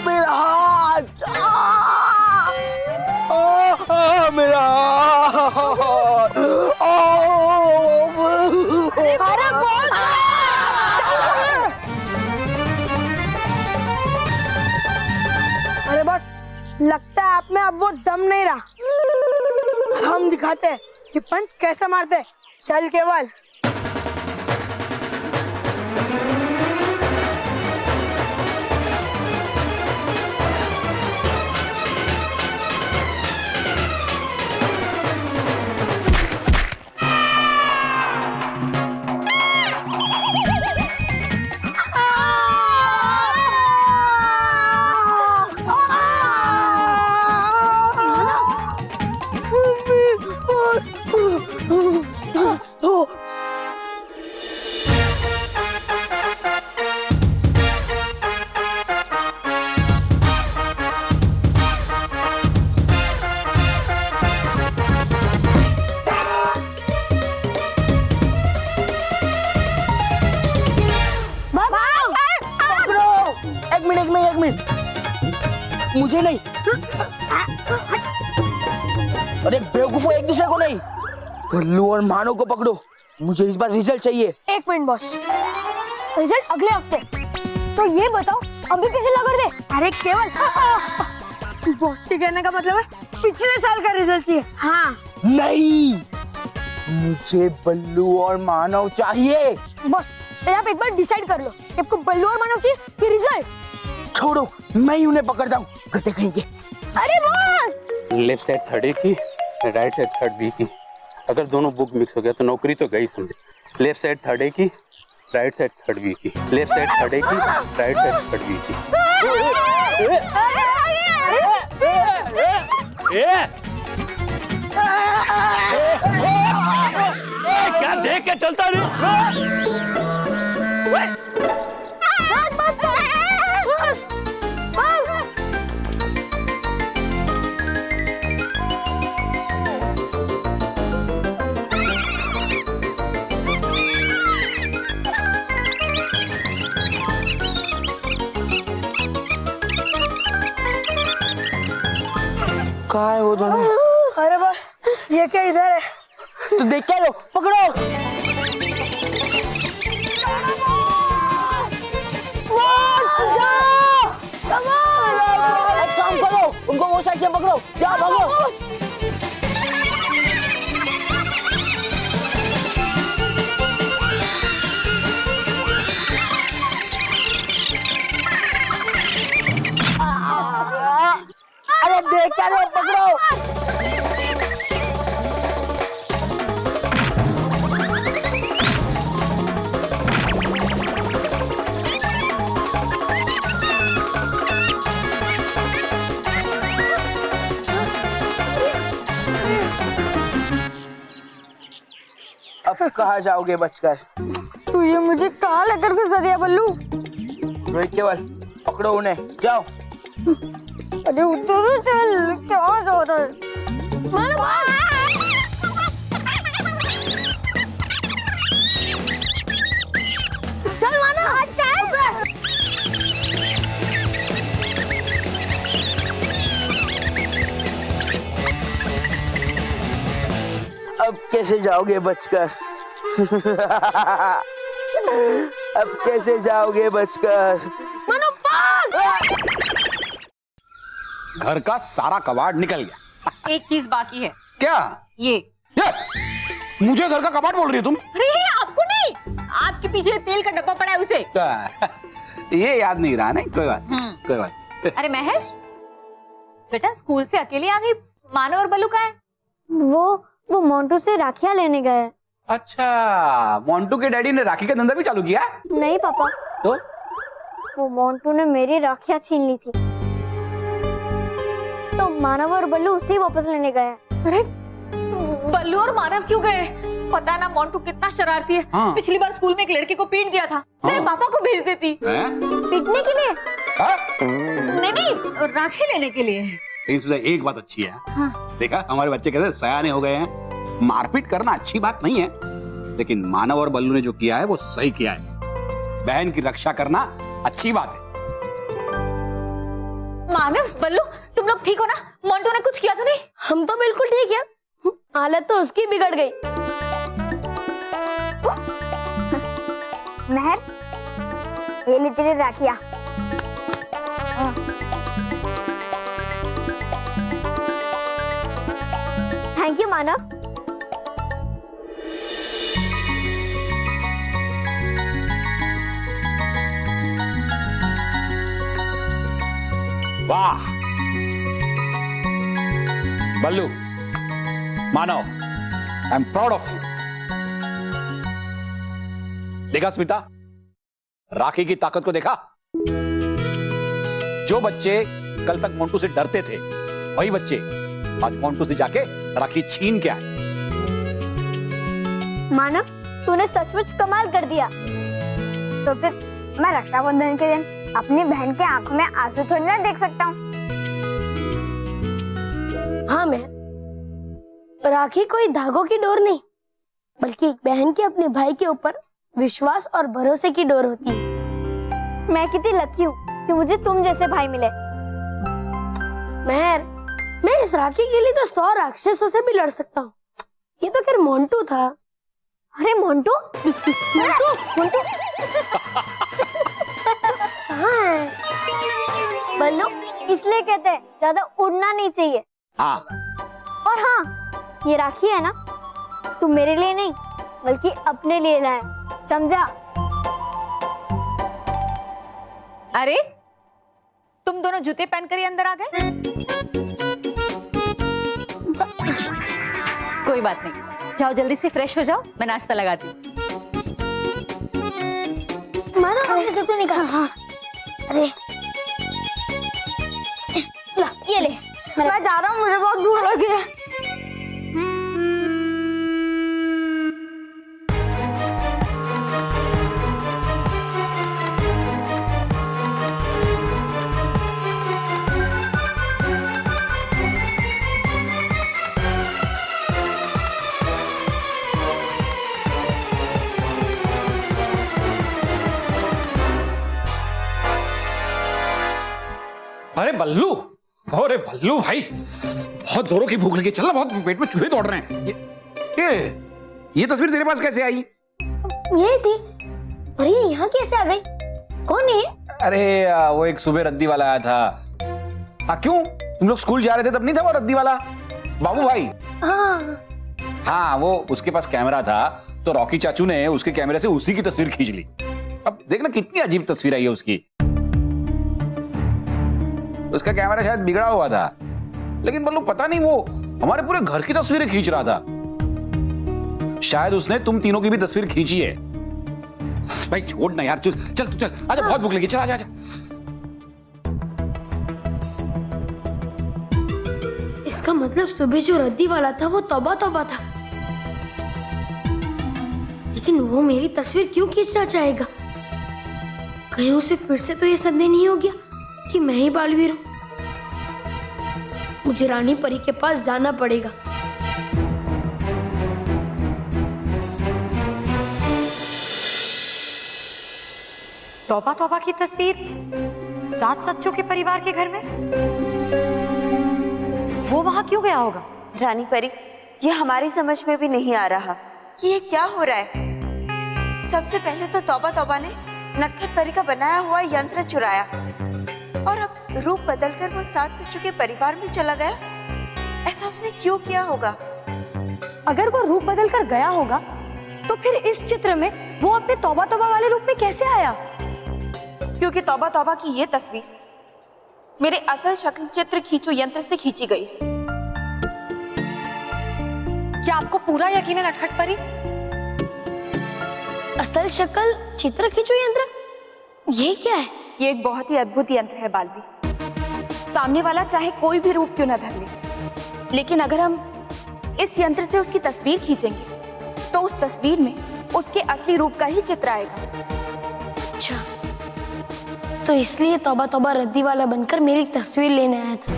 मेरा हाथ, मेरा हाथ। अरे बोल। लगता है आप में अब वो दम नहीं रहा। हम दिखाते हैं कि पंच कैसे मारते हैं। चल केवल। एक मिनट, मुझे नहीं। अरे बेवकूफो, एक दूसरे को नहीं, बल्लू और मानव को पकड़ो। मुझे इस बार रिजल्ट चाहिए। 1 मिनट बॉस, रिजल्ट अगले हफ्ते। तो ये बताओ अभी कैसे लगा दे? अरे केवल, बॉस के कहने का मतलब है पिछले साल का रिजल्ट चाहिए। हाँ नहीं, मुझे बल्लू और मानव चाहिए। बॉस आप एक बार डिसाइड कर लो, आपको बल्लू और मानव चाहिए कि रिजल्ट? छोड़ो, मैं ही उन्हें पकड़ता हूँ, गते कहेंगे। अरे boss, left side third A की, राइट साइड थर्ड बी की। अगर दोनों बुक मिक्स हो गया तो नौकरी तो गई समझे। लेफ्ट साइड थर्ड ए की, राइट साइड थर्ड बी की। लेफ्ट साइड थर्ड ए की, राइट साइड थर्ड बी की। क्या देख के चलता रे? कहाँ है वो दोनों? अरे बॉस, ये क्या इधर है? तो देख क्या लो, पकड़ो। एक काम करो, उनको वो साइड से पकड़ो, जाओ भागो। अरे देख क्या लो, पकड़ो। अब कहाँ जाओगे बचकर? तू ये मुझे कहाँ लेकर फंसा दिया बल्लू? रोहित केवल, पकड़ो उन्हें, जाओ। अरे उधर चल, क्या जा रहा है? मानो चल मानो, चल। अब कैसे जाओगे बचकर? अब कैसे जाओगे बचकर? मानो भाग! घर का सारा कबाड़ निकल गया। एक चीज बाकी है। क्या? ये मुझे घर का कबाड़ बोल रही हो तुम? अरे आपको नहीं, आपके पीछे तेल का डब्बा पड़ा है उसे। ये याद नहीं रहा। नहीं, कोई बात कोई बात। अरे महर, बेटा स्कूल से अकेले आ गई, मानव और बल्लू कहाँ है? वो मोंटू से राखियां लेने गए। अच्छा, मोंटू के डैडी ने राखी का धंधा भी चालू किया? नहीं पापा, तो वो मोंटू ने मेरी राखियां छीन ली थी, तो मानव और बल्लू उसे ही वापस लेने गए। अरे बल्लू और मानव क्यों गए? पता ना मोंटू कितना शरारती है। हाँ। पिछली बार स्कूल में एक लड़के को पीट दिया था। तेरे पापा को भेज देती। पीटने के लिए? नहीं, राखी लेने के लिए। लेकिन एक बात अच्छी है। देखा, हमारे बच्चे कैसे सयाने हो गए हैं। मारपीट करना अच्छी बात नहीं है, लेकिन मानव और बल्लू ने जो किया है वो सही किया है। बहन की रक्षा करना अच्छी बात है। मानव, बल्लू, तुम लोग ठीक हो ना? मोंटू ने कुछ किया तो नहीं? हम तो बिल्कुल ठीक है, हालत तो उसकी बिगड़ गई। महर, ये ले तेरी राखियां। मानव। वाह Ballu, Manav, I am proud of you. देखा स्मिता, राखी की ताकत को देखा? जो बच्चे कल तक मोंटू से डरते थे, वही बच्चे आज मोंटू से जाके राखी छीन के आए। मानव, तूने सचमुच कमाल कर दिया। तो फिर मैं रक्षाबंधन के दिन अपनी बहन के आंखों में आंसू थोड़ी ना देख सकता हूँ। हाँ, मैं राखी कोई धागों की डोर नहीं, बल्कि एक बहन की अपने भाई के ऊपर विश्वास और भरोसे की डोर होती है। मैं कितनी लकी हूँ कि मुझे तुम जैसे भाई मिले। मैं इस राखी के लिए तो 100 राक्षसों से भी लड़ सकता हूँ। ये तो खैर मोंटू था। अरे मोंटू? मोंटू मोंटू हाँ, बल्लू, इसलिए कहते हैं ज्यादा उड़ना नहीं चाहिए। हाँ। और हाँ, ये राखी है ना, तू मेरे लिए नहीं बल्कि अपने लिए लाया, समझा? अरे तुम दोनों जूते पहनकर ही अंदर आ गए? कोई बात नहीं, जाओ जल्दी से फ्रेश हो जाओ, मैं नाश्ता लगाती हूँ। मानो हमने जूते निकाल। हाँ, अरे ला, ये ले। मैं जा रहा हूँ, मुझे बहुत भूख लगी है। अरे बल्लू, अरे बल्लू भाई, बहुत जोरों की भूख लगी। चल ना, बहुत पेट में चूहे दौड़ रहे हैं। ये तस्वीर तेरे पास कैसे आई? ये थी। और ये यहाँ कैसे आ गई? कौन है? अरे वो एक सुबह रद्दी वाला आया था। हाँ, क्यों? तुम लोग स्कूल जा रहे थे तब नहीं था वो रद्दी वाला? बाबू भाई। हाँ, वो उसके पास कैमरा था, तो रॉकी चाचू ने उसके कैमरे से उसी की तस्वीर खींच ली। अब देखना कितनी अजीब तस्वीर आई है उसकी। उसका कैमरा शायद बिगड़ा हुआ था, लेकिन बल्लू पता नहीं वो हमारे पूरे घर की तस्वीरें खींच रहा था। शायद उसने तुम तीनों की भी तस्वीर खींची है। भाई छोड़ ना यार, चल तू चल, आजा, बहुत भूख लगी, चल आजा आजा। इसका मतलब सुबह जो रद्दी वाला था वो तौबा तौबा था। लेकिन वो मेरी तस्वीर क्यों खींचना चाहेगा? कहीं उसे फिर से तो ये संदेह नहीं हो गया कि मैं ही बालवीर हूं? मुझे रानी परी के पास जाना पड़ेगा। तौबा तौबा की तस्वीर 7 सच्चों के परिवार के घर में? वो वहां क्यों गया होगा? रानी परी, ये हमारी समझ में भी नहीं आ रहा कि ये क्या हो रहा है। सबसे पहले तो तौबा तौबा ने नटखट परी का बनाया हुआ यंत्र चुराया, और अब रूप बदलकर वो 7 सच्चों के परिवार में चला गया। ऐसा उसने क्यों किया होगा? अगर वो रूप बदलकर गया होगा, तो फिर इस चित्र में वो अपने तौबा तौबा वाले रूप में कैसे आया? क्योंकि तौबा तौबा की ये तस्वीर मेरे असल शक्ल चित्र खींचो यंत्र से खींची गई है। क्या आपको पूरा यकीन है नटखट परी? असल शक्ल चित्र खींचो यंत्र? ये क्या है? ये एक बहुत ही अद्भुत यंत्र है बालवी। सामने वाला चाहे कोई भी रूप क्यों न धर ले, लेकिन अगर हम इस यंत्र से उसकी तस्वीर खींचेंगे तो उस तस्वीर में उसके असली रूप का ही चित्र आएगा। अच्छा, तो इसलिए तौबा तौबा रद्दी वाला बनकर मेरी तस्वीर लेने आया था।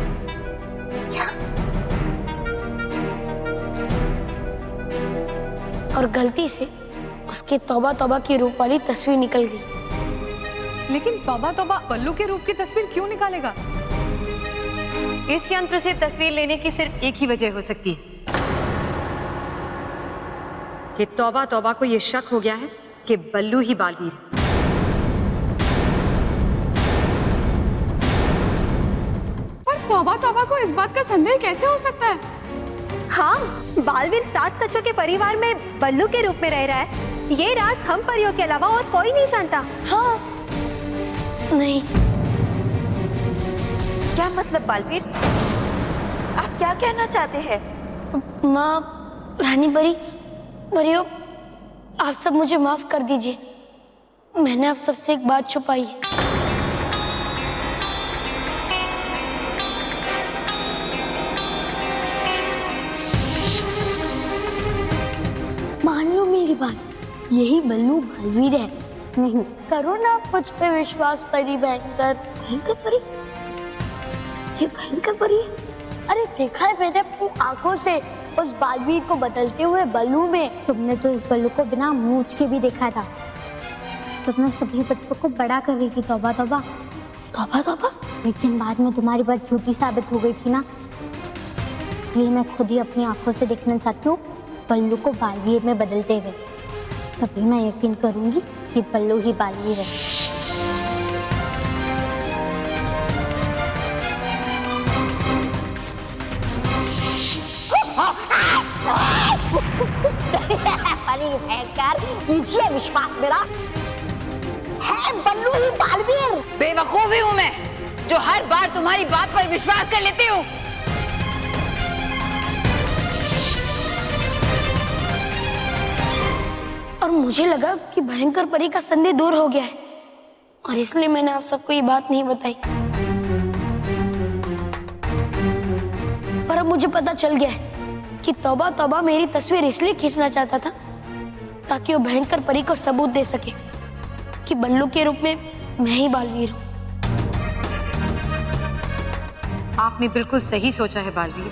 और गलती से उसके तौबा तौबा की रूप वाली तस्वीर निकल गई। लेकिन तौबा तौबा बल्लू के रूप की तस्वीर क्यों निकालेगा? इस यंत्र से तस्वीर लेने की सिर्फ एक ही वजह हो सकती है कि तौबा तौबा को यह शक हो गया है कि बल्लू ही बालवीर है। पर तौबा तौबा को इस बात का संदेह कैसे हो सकता है? हाँ, बालवीर 7 सचों के परिवार में बल्लू के रूप में रह रहा है। ये राज हम परियों के अलावा और कोई नहीं जानता। हाँ। नहीं। क्या मतलब बालवीर? आप क्या कहना चाहते हैं? माँ, रानी परी, परियों, आप सब मुझे माफ कर दीजिए। मैंने आप सबसे एक बात छुपाई है। मान लो मेरी बात, यही बल्लू बालवीर है। नहीं, करो ना मुझ पे विश्वास परी। भयंकर भयंकर परी, ये भयंकर परी है। अरे देखा है मैंने अपनी आंखों से उस बालवीर को बदलते हुए बल्लू में। तुमने तो इस बल्लू को बिना मूंछ के भी देखा था। तुमने सभी बच्चों को बड़ा कर रही थी, तौबा तौबा। तौबा तौबा। लेकिन बाद में तुम्हारी बात झूठी साबित हो गई थी ना, इसलिए मैं खुद ही अपनी आंखों से देखना चाहती हूँ बल्लू को बालवीर में बदलते हुए। तभी मैं यकीन करूंगी कि बल्लू ही बालवीर है। अरे भयंकर, कीजिए विश्वास मेरा, है बल्लू ही बालवीर। बेवकूफी हूँ मैं जो हर बार तुम्हारी बात पर विश्वास कर लेती हूँ। और मुझे लगा कि भयंकर परी का संदेह दूर हो गया है, और इसलिए मैंने आप सबको ये बात नहीं बताई। पर अब मुझे पता चल गया है कि तौबा तौबा मेरी तस्वीर इसलिए खींचना चाहता था ताकि वो भयंकर परी को सबूत दे सके कि बल्लू के रूप में मैं ही बालवीर हूँ। आपने बिल्कुल सही सोचा है बालवीर।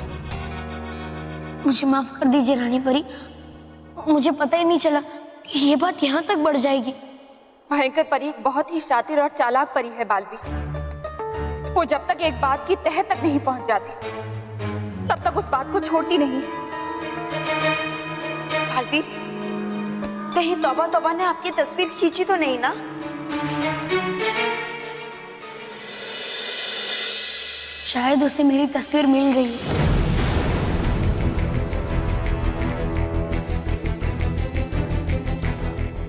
मुझे माफ कर दीजिए रानी परी, मुझे पता ही नहीं चला कि ये बात यहाँ तक बढ़ जाएगी। भयंकर परी एक बहुत ही शातिर और चालाक परी है बालवीर। वो जब तक एक बात की तह तक नहीं पहुंच जाती तब तक उस बात को छोड़ती नहीं। बालवीर, कहीं तौबा तौबा ने आपकी तस्वीर खींची तो नहीं ना? शायद उसे मेरी तस्वीर मिल गई है।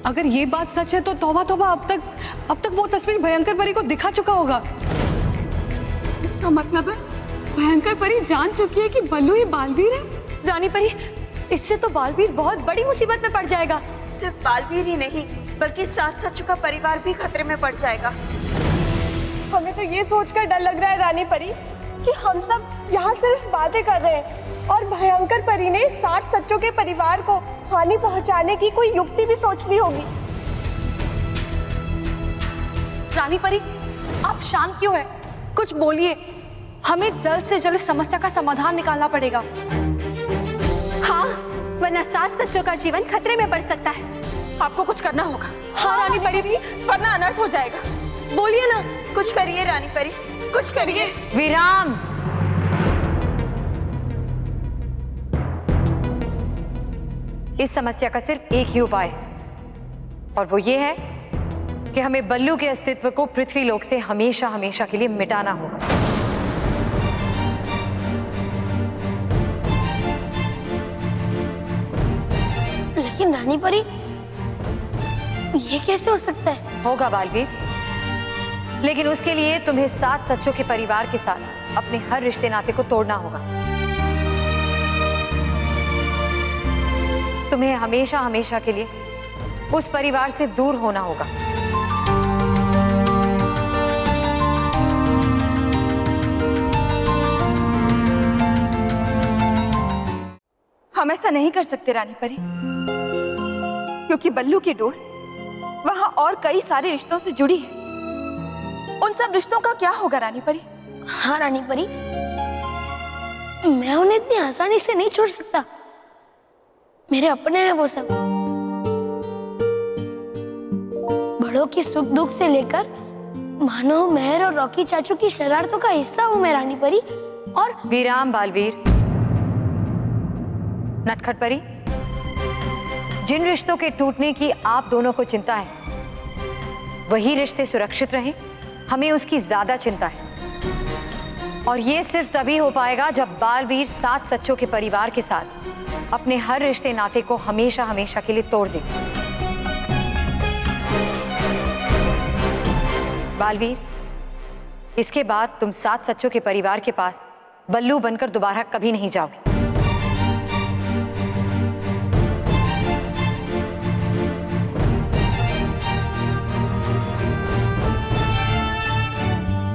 अगर ये बात सच है तो तौबा तौबा अब तक वो तस्वीर भयंकर परी को दिखा चुका होगा। इसका मतलब है भयंकर परी जान चुकी है कि बल्लू ही बालवीर है। रानी परी, इससे तो बालवीर बहुत बड़ी मुसीबत में पड़ जाएगा। सिर्फ बालवीर ही नहीं बल्कि 7 सचों का परिवार भी खतरे में पड़ जाएगा। हमें तो ये सोचकर डर लग रहा है रानी परी कि हम सब यहाँ सिर्फ बातें कर रहे हैं और भयंकर परी ने 7 सचों के परिवार को हानि पहुंचाने की कोई युक्ति भी सोच ली होगी। रानी परी, आप शांत क्यों है? कुछ बोलिए। हमें जल्द से जल्द समस्या का समाधान निकालना पड़ेगा। हाँ, वरना 7 सचों का जीवन खतरे में पड़ सकता है। आपको कुछ करना होगा। हाँ रानी परी, भी वरना अनर्थ हो जाएगा। बोलिए ना। कुछ करिए रानी परी, कुछ करिए। विराम। इस समस्या का सिर्फ एक ही उपाय है, और वो ये है कि हमें बल्लू के अस्तित्व को पृथ्वी लोक से हमेशा हमेशा के लिए मिटाना होगा। लेकिन रानी परी, ये कैसे हो सकता है? होगा बालवीर, लेकिन उसके लिए तुम्हें 7 सचों के परिवार के साथ अपने हर रिश्ते नाते को तोड़ना होगा। तुम्हें हमेशा हमेशा के लिए उस परिवार से दूर होना होगा। हम ऐसा नहीं कर सकते रानी परी, क्योंकि बल्लू की डोर वहां और कई सारे रिश्तों से जुड़ी है। उन सब रिश्तों का क्या होगा रानी परी? हाँ रानी परी, मैं उन्हें इतनी आसानी से नहीं छोड़ सकता। मेरे अपने हैं वो सब। बड़ों की सुख दुख से लेकर मानो मेहर और रॉकी चाचू की शरारतों का हिस्सा हूँ मैं रानी परी। और विराम बालवीर। नटखट परी, जिन रिश्तों के टूटने की आप दोनों को चिंता है, वही रिश्ते सुरक्षित रहें, हमें उसकी ज्यादा चिंता है। और ये सिर्फ तभी हो पाएगा जब बालवीर 7 सच्चों के परिवार के साथ अपने हर रिश्ते नाते को हमेशा हमेशा के लिए तोड़ दे। बालवीर, इसके बाद तुम 7 सच्चों के परिवार के पास बल्लू बनकर दोबारा कभी नहीं जाओगे।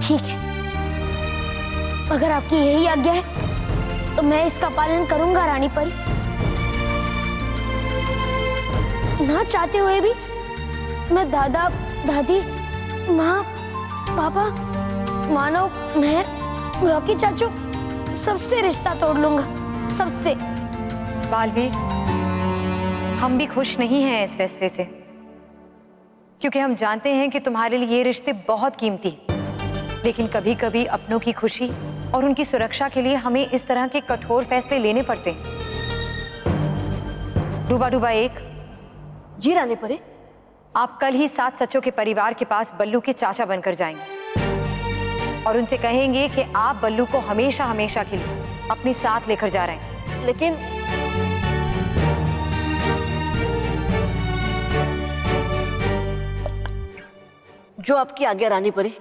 ठीक है, अगर आपकी यही आज्ञा है तो मैं इसका पालन करूंगा रानी परी। ना चाहते हुए भी मैं दादा, दादी, माँ, पापा, मानव, मेहर, रॉकी चाचू सबसे रिश्ता तोड़ लूंगा, सबसे। बालवीर, हम भी खुश नहीं हैं इस फैसले से, क्योंकि हम जानते हैं कि तुम्हारे लिए ये रिश्ते बहुत कीमती हैं। लेकिन कभी कभी अपनों की खुशी और उनकी सुरक्षा के लिए हमें इस तरह के कठोर फैसले लेने पड़ते हैं। डूबा डूबा एक। जी रानी परी। आप कल ही 7 सच्चों के परिवार के पास बल्लू के चाचा बनकर जाएंगे और उनसे कहेंगे कि आप बल्लू को हमेशा हमेशा के लिए अपने साथ लेकर जा रहे हैं। लेकिन जो आपकी आज्ञा रानी परी।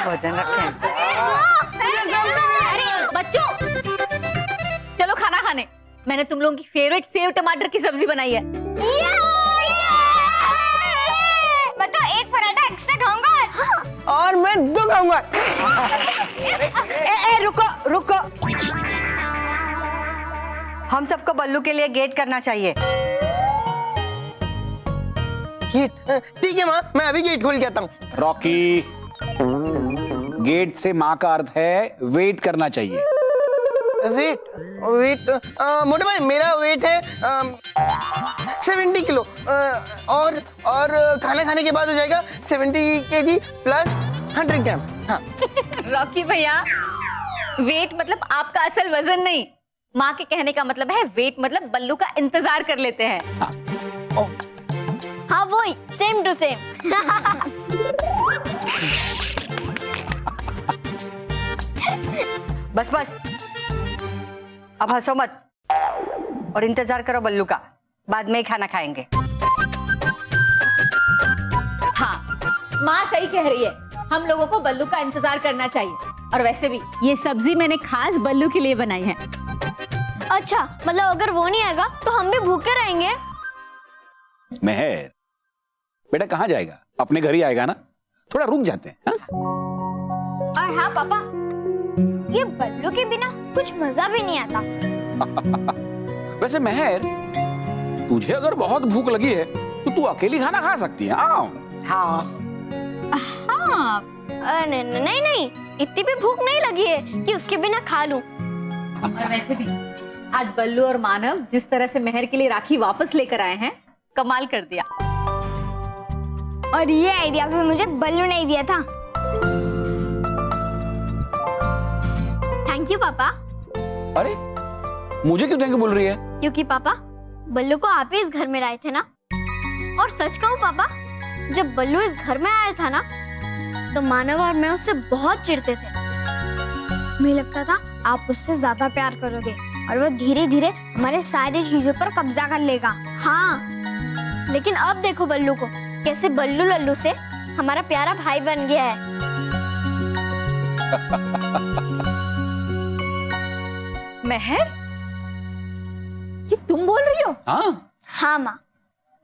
भजन रखें। अरे बच्चों, चलो खाना खाने। मैंने तुम लोगों की फेवरेट सेव टमाटर की सब्जी बनाई है। मैं तो एक पराठा एक्स्ट्रा खाऊंगा आज। और मैं 2 खाऊंगा। रुको रुको, हम सबको बल्लू के लिए गेट करना चाहिए। गेट? ठीक है माँ, मैं अभी गेट खोल के आता हूँ। रॉकी, गेट से माँ का अर्थ है वेट करना चाहिए। वेट वेट मोटे भाई, मेरा वेट है 70 किलो और खाना खाने के बाद हो जाएगा 70 kg प्लस 100 ग्राम्स। हाँ। रॉकी भैया, वेट मतलब आपका असल वजन नहीं। माँ के कहने का मतलब है वेट मतलब बल्लू का इंतजार कर लेते हैं। हाँ वही, सेम टू सेम। बस बस, अब हंसो मत और इंतजार करो बल्लू का। बाद में ही खाना खाएंगे। हाँ, माँ सही कह रही है, हम लोगों को बल्लू का इंतजार करना चाहिए। और वैसे भी ये सब्जी मैंने खास बल्लू के लिए बनाई है। अच्छा, मतलब अगर वो नहीं आएगा तो हम भी भूखे रहेंगे। मेहर, बेटा कहाँ जाएगा? अपने घर ही आएगा ना, थोड़ा रुक जाते हैं। हाँ? और हाँ पापा, ये बल्लू के बिना कुछ मजा भी नहीं आता। वैसे मेहर, तुझे अगर बहुत भूख लगी है तो तू अकेली खाना खा सकती है। हाँ हाँ, नहीं नहीं नहीं, इतनी भी भूख नहीं लगी है कि उसके बिना खा लूं। और वैसे भी आज बल्लू और मानव जिस तरह से मेहर के लिए राखी वापस लेकर आए हैं, कमाल कर दिया। और ये आइडिया भी मुझे बल्लू ने दिया था। थैंक यू पापा। अरे मुझे क्यों थैंक यू बोल रही है? क्योंकि पापा, बल्लू को आप ही इस घर में लाए थे ना। और सच कहूं पापा, जब बल्लू इस घर में आया था ना, तो मानव और मैं उससे बहुत चिढ़ते थे। मुझे लगता था आप उससे ज्यादा प्यार करोगे और वो धीरे धीरे हमारे सारी चीजों पर कब्जा कर लेगा। हाँ, लेकिन अब देखो बल्लू को, कैसे बल्लू लल्लू से हमारा प्यारा भाई बन गया है। मेहर, तुम बोल रही हो? हाँ हाँ माँ,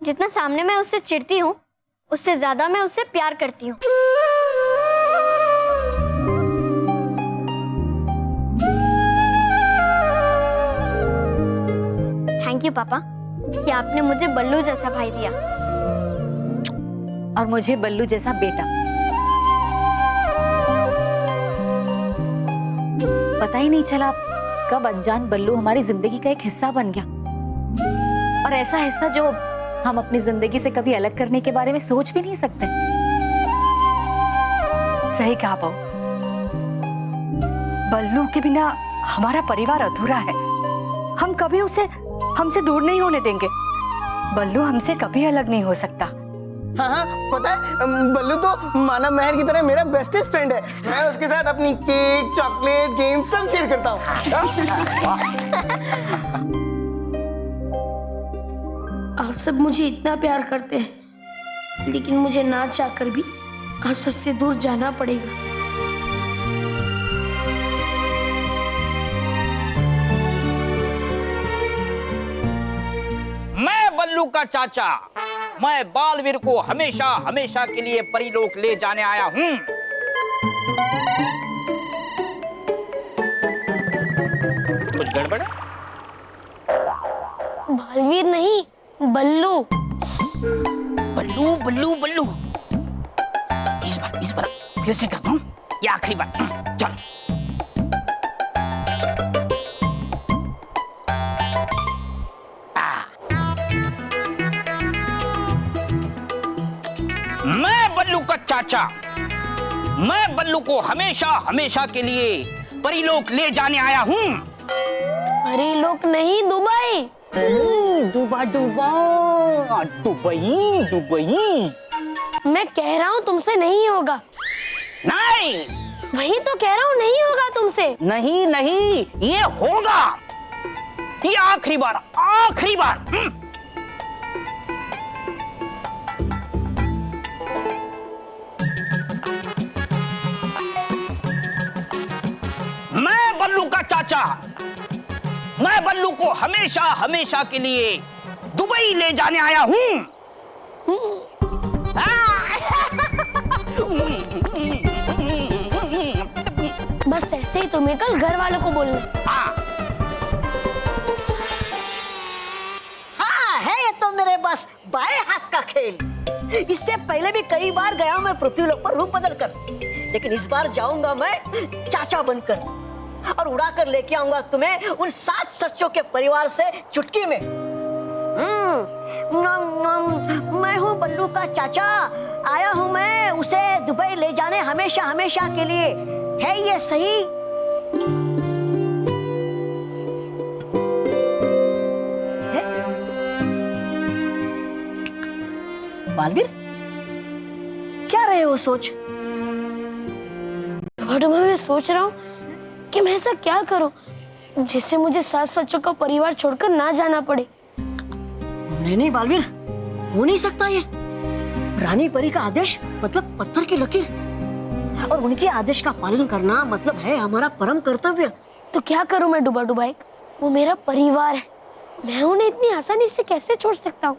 जितना सामने मैं उससे चिढ़ती हूँ उससे ज्यादा मैं उससे प्यार करती हूँ। थैंक यू पापा कि आपने मुझे बल्लू जैसा भाई दिया और मुझे बल्लू जैसा बेटा। पता ही नहीं चला कब अनजान बल्लू हमारी जिंदगी का एक हिस्सा बन गया, और ऐसा हिस्सा जो हम अपनी जिंदगी से कभी अलग करने के बारे में सोच भी नहीं सकते। सही कहा बहू, बल्लू के बिना हमारा परिवार अधूरा है। हम कभी उसे हमसे दूर नहीं होने देंगे। बल्लू हमसे कभी अलग नहीं हो सकता। हाँ हाँ, पता है बल्लू तो माना महर की तरह मेरा बेस्टेस्ट फ्रेंड है। मैं उसके साथ अपनी केक, चॉकलेट, गेम सब शेयर करता हूँ। आप सब मुझे इतना प्यार करते हैं, लेकिन मुझे ना चाहकर भी आप सबसे दूर जाना पड़ेगा। मैं बल्लू का चाचा, मैं बालवीर को हमेशा हमेशा के लिए परीलोक ले जाने आया हूँ। कुछ गड़बड़ है? बालवीर नहीं, बल्लू। बल्लू बल्लू बल्लू। इस बार फिर से करता हूँ, ये आखिरी बार। चल। मैं बल्लू का चाचा, मैं बल्लू को हमेशा हमेशा के लिए परीलोक ले जाने आया हूँ। परीलोक नहीं, दुबई। दुबई। मैं कह रहा हूँ तुमसे नहीं होगा। नहीं, वही तो कह रहा हूँ, नहीं होगा तुमसे। नहीं, ये होगा। ये आखिरी बार। मैं बल्लू का चाचा, मैं बल्लू को हमेशा हमेशा के लिए दुबई ले जाने आया हूँ। बस ऐसे ही तुम्हें कल घर वालों को बोलना। हाँ, है ये तो मेरे बस बाएं हाथ का खेल। इससे पहले भी कई बार गया मैं पृथ्वीलोक पर रूप बदल कर, लेकिन इस बार जाऊंगा मैं चाचा बनकर और उड़ा कर लेके आऊंगा तुम्हें उन 7 सच्चों के परिवार से चुटकी में। मैं हूँ बल्लू का चाचा, आया हूँ मैं उसे दुबई ले जाने हमेशा हमेशा के लिए। है ये सही? बालवीर, क्या रहे हो सोच? मैं सोच रहा हूँ कि मैं ऐसा क्या करूं जिससे मुझे 7 सच्चों का परिवार छोड़कर ना जाना पड़े। नहीं बालवीर, हो नहीं सकता ये। रानी परी का आदेश मतलब पत्थर की लकीर, और उनके आदेश का पालन करना मतलब है हमारा परम कर्तव्य। तो क्या करूं मैं डुबा डुबा एक? वो मेरा परिवार है, मैं उन्हें इतनी आसानी से कैसे छोड़ सकता हूँ?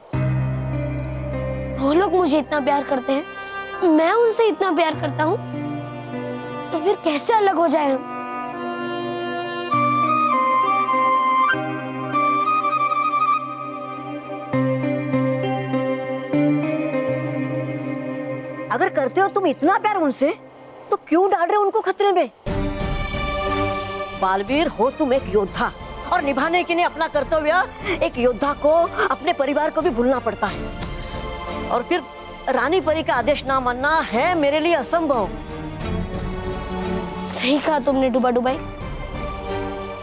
वो लोग मुझे इतना प्यार करते हैं, मैं उनसे इतना प्यार करता हूँ, तो फिर कैसे अलग हो जाए हम? अगर करते हो तुम इतना प्यार उनसे, तो क्यों डाल रहे हो उनको खतरे में? बालवीर हो तुम एक योद्धा, और निभाने के लिए अपना कर्तव्य एक योद्धा को अपने परिवार को भी भूलना पड़ता है। और फिर रानी परी का आदेश ना मानना है मेरे लिए असंभव। सही कहा तुमने डुबा डुबाई,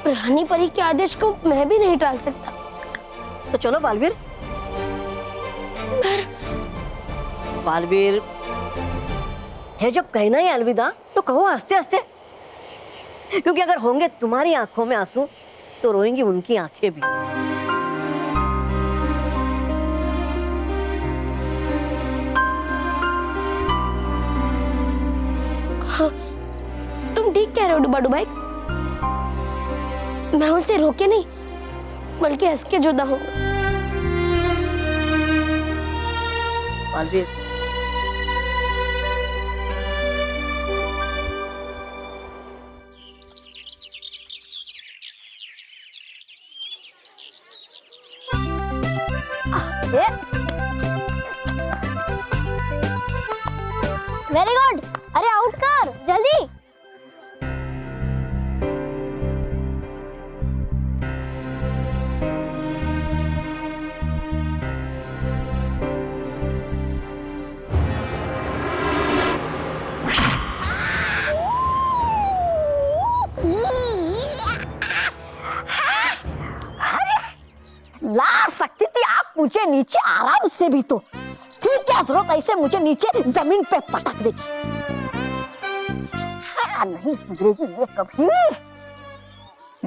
रानी परी के आदेश को मैं भी नहीं टाल सकता। तो चलो बालवीर। बालवीर है जब कहना ही अलविदा, तो कहो हंसते हंसते, क्योंकि अगर होंगे तुम्हारी आंखों में आंसू तो रोएंगी उनकी आंखें भी। हाँ, तुम ठीक कह रहे हो डुबा डुबाई। मैं उसे रोके नहीं, बल्कि हंस के जुदा होगा। Baalveer, very good. अरे आउट कर जल्दी। ला सकती थी आप मुझे नीचे आराम से भी, तो थी क्या जरूरत ऐसे मुझे नीचे जमीन पे पटक देगी। हाँ, नहीं सुधरेगी ये कभी।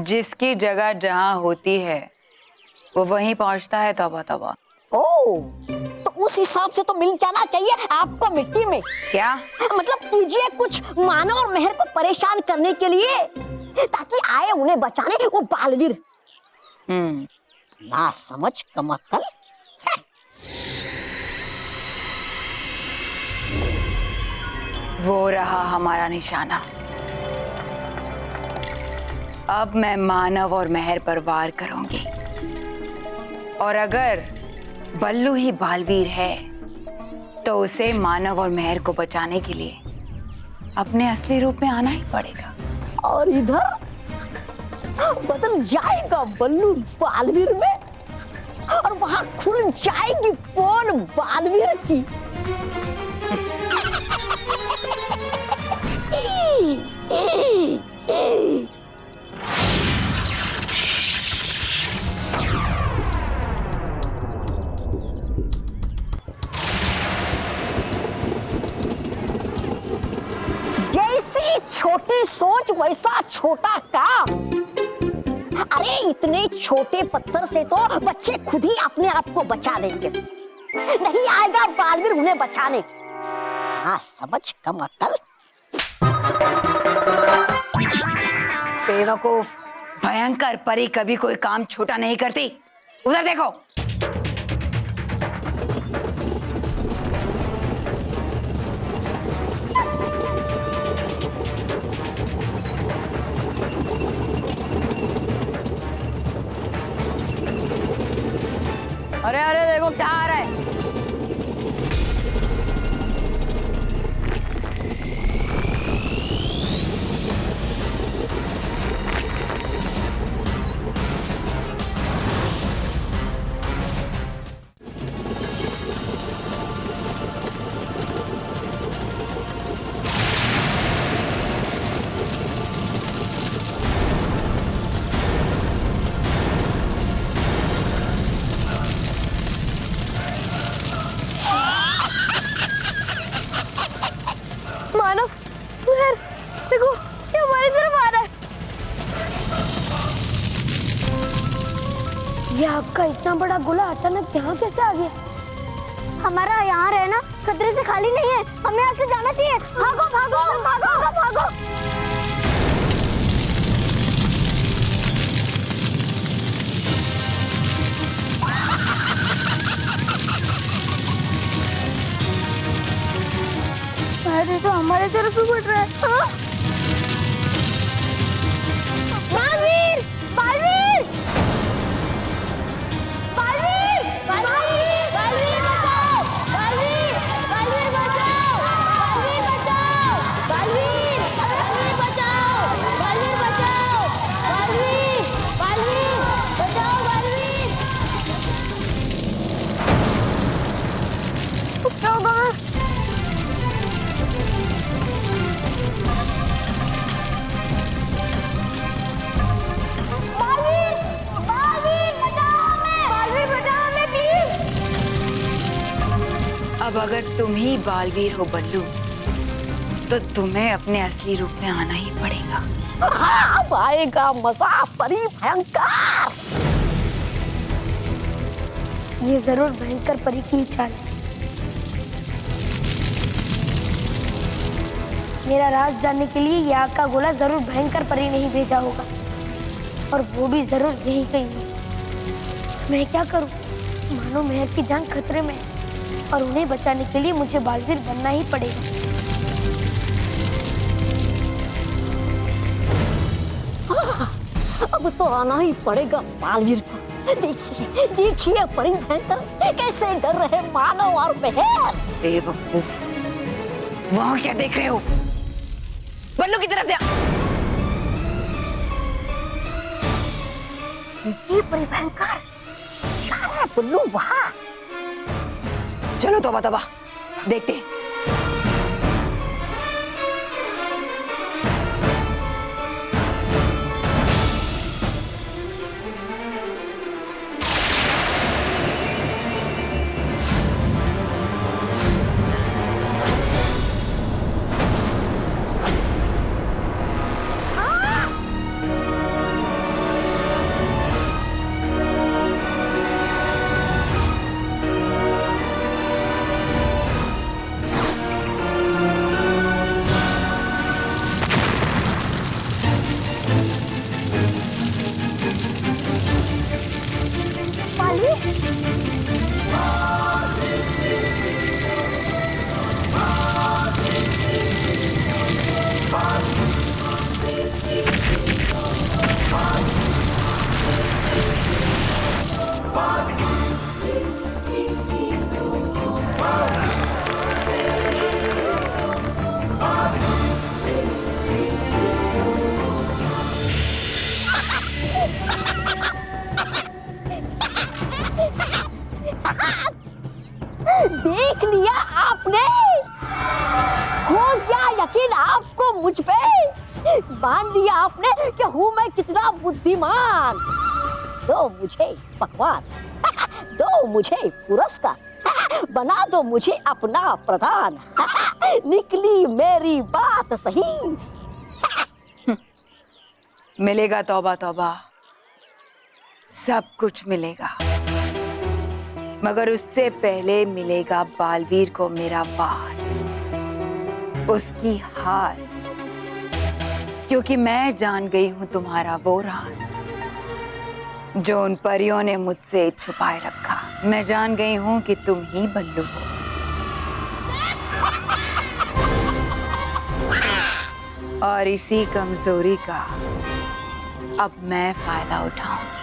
जिसकी जगह जहाँ होती है वो वहीं पहुंचता है। तौबा तौबा। ओ, तो उस हिसाब से तो मिल जाना चाहिए आपको मिट्टी में। क्या मतलब कीजिए कुछ मानो और मेहर को परेशान करने के लिए, ताकि आए उन्हें बचाने वो बालवीर। ना समझ कमक्कल। वो रहा हमारा निशाना। अब मैं मानव और मेहर पर वार करूंगी, और अगर बल्लू ही बालवीर है तो उसे मानव और मेहर को बचाने के लिए अपने असली रूप में आना ही पड़ेगा। और इधर बदल जाएगा बल्लू बालवीर में, और वहां खुल जाएगी पोल बालवीर की। जैसी छोटी सोच वैसा छोटा काम। अरे इतने छोटे पत्थर से तो बच्चे खुद ही अपने आप को बचा लेंगे, नहीं आएगा बालवीर उन्हें बचाने। हाँ समझ कम अक्ल। बेवकूफ, भयंकर परी कभी कोई काम छोटा नहीं करती। उधर देखो। अरे अरे देखो क्या आ रहा है। मानव, मेहर, देखो ये हमारी तरफ आ रहा है। ये आपका इतना बड़ा गोला अचानक यहाँ कैसे आ गया? हमारा यहाँ रहना खतरे से खाली नहीं है, हमें यहाँ से जाना चाहिए। भागो भागो भागो भागो भागो। अरे तो हमारे तरफ ही बढ़ रहा है। हाँ? बालवीर! बालवीर! बालवीर! बालवीर! बालवीर बचाओ! बालवीर! बालवीर बचाओ! बालवीर बचाओ! बालवीर! बालवीर बचाओ! बालवीर बचाओ! बालवीर! बालवीर! बचाओ बालवीर! क्या होगा? अब अगर तुम ही बालवीर हो बल्लू, तो तुम्हें अपने असली रूप में आना ही पड़ेगा। हाँ, अब आएगा मजा परी भयंकर। ये जरूर भयंकर परी की चाल है। मेरा राज जानने के लिए यहाँ का गोला जरूर भयंकर परी ने ही भेजा होगा, और वो भी जरूर यही कहीं है। मैं क्या करूं? मानो महक की जान खतरे में है और उन्हें बचाने के लिए मुझे बालवीर बनना ही पड़ेगा। अब तो आना ही पड़ेगा बालवीर को। देखिए देखिए परी भयंकर कैसे डर रहे मानव और महक। बेवकूफ, वहां क्या देख रहे हो? बल्लू की तरफ जा। ये परी भयंकर क्या है बल्लू वहां? चलो तौबा तौबा देखते हैं। देख लिया आपने? हो गया यकीन आपको मुझ पे? मान लिया आपने कि हूँ मैं कितना बुद्धिमान। दो मुझे पकवान, दो मुझे पुरस्कार, बना दो मुझे अपना प्रधान। निकली मेरी बात सही। मिलेगा तौबा तौबा, सब कुछ मिलेगा, मगर उससे पहले मिलेगा बालवीर को मेरा वार, उसकी हार, क्योंकि मैं जान गई हूं तुम्हारा वो राज जो उन परियों ने मुझसे छुपाए रखा। मैं जान गई हूं कि तुम ही बल्लू हो, और इसी कमजोरी का अब मैं फायदा उठाऊंगी।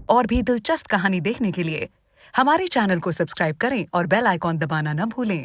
और भी दिलचस्प कहानी देखने के लिए हमारे चैनल को सब्सक्राइब करें और बेल आइकॉन दबाना न भूलें।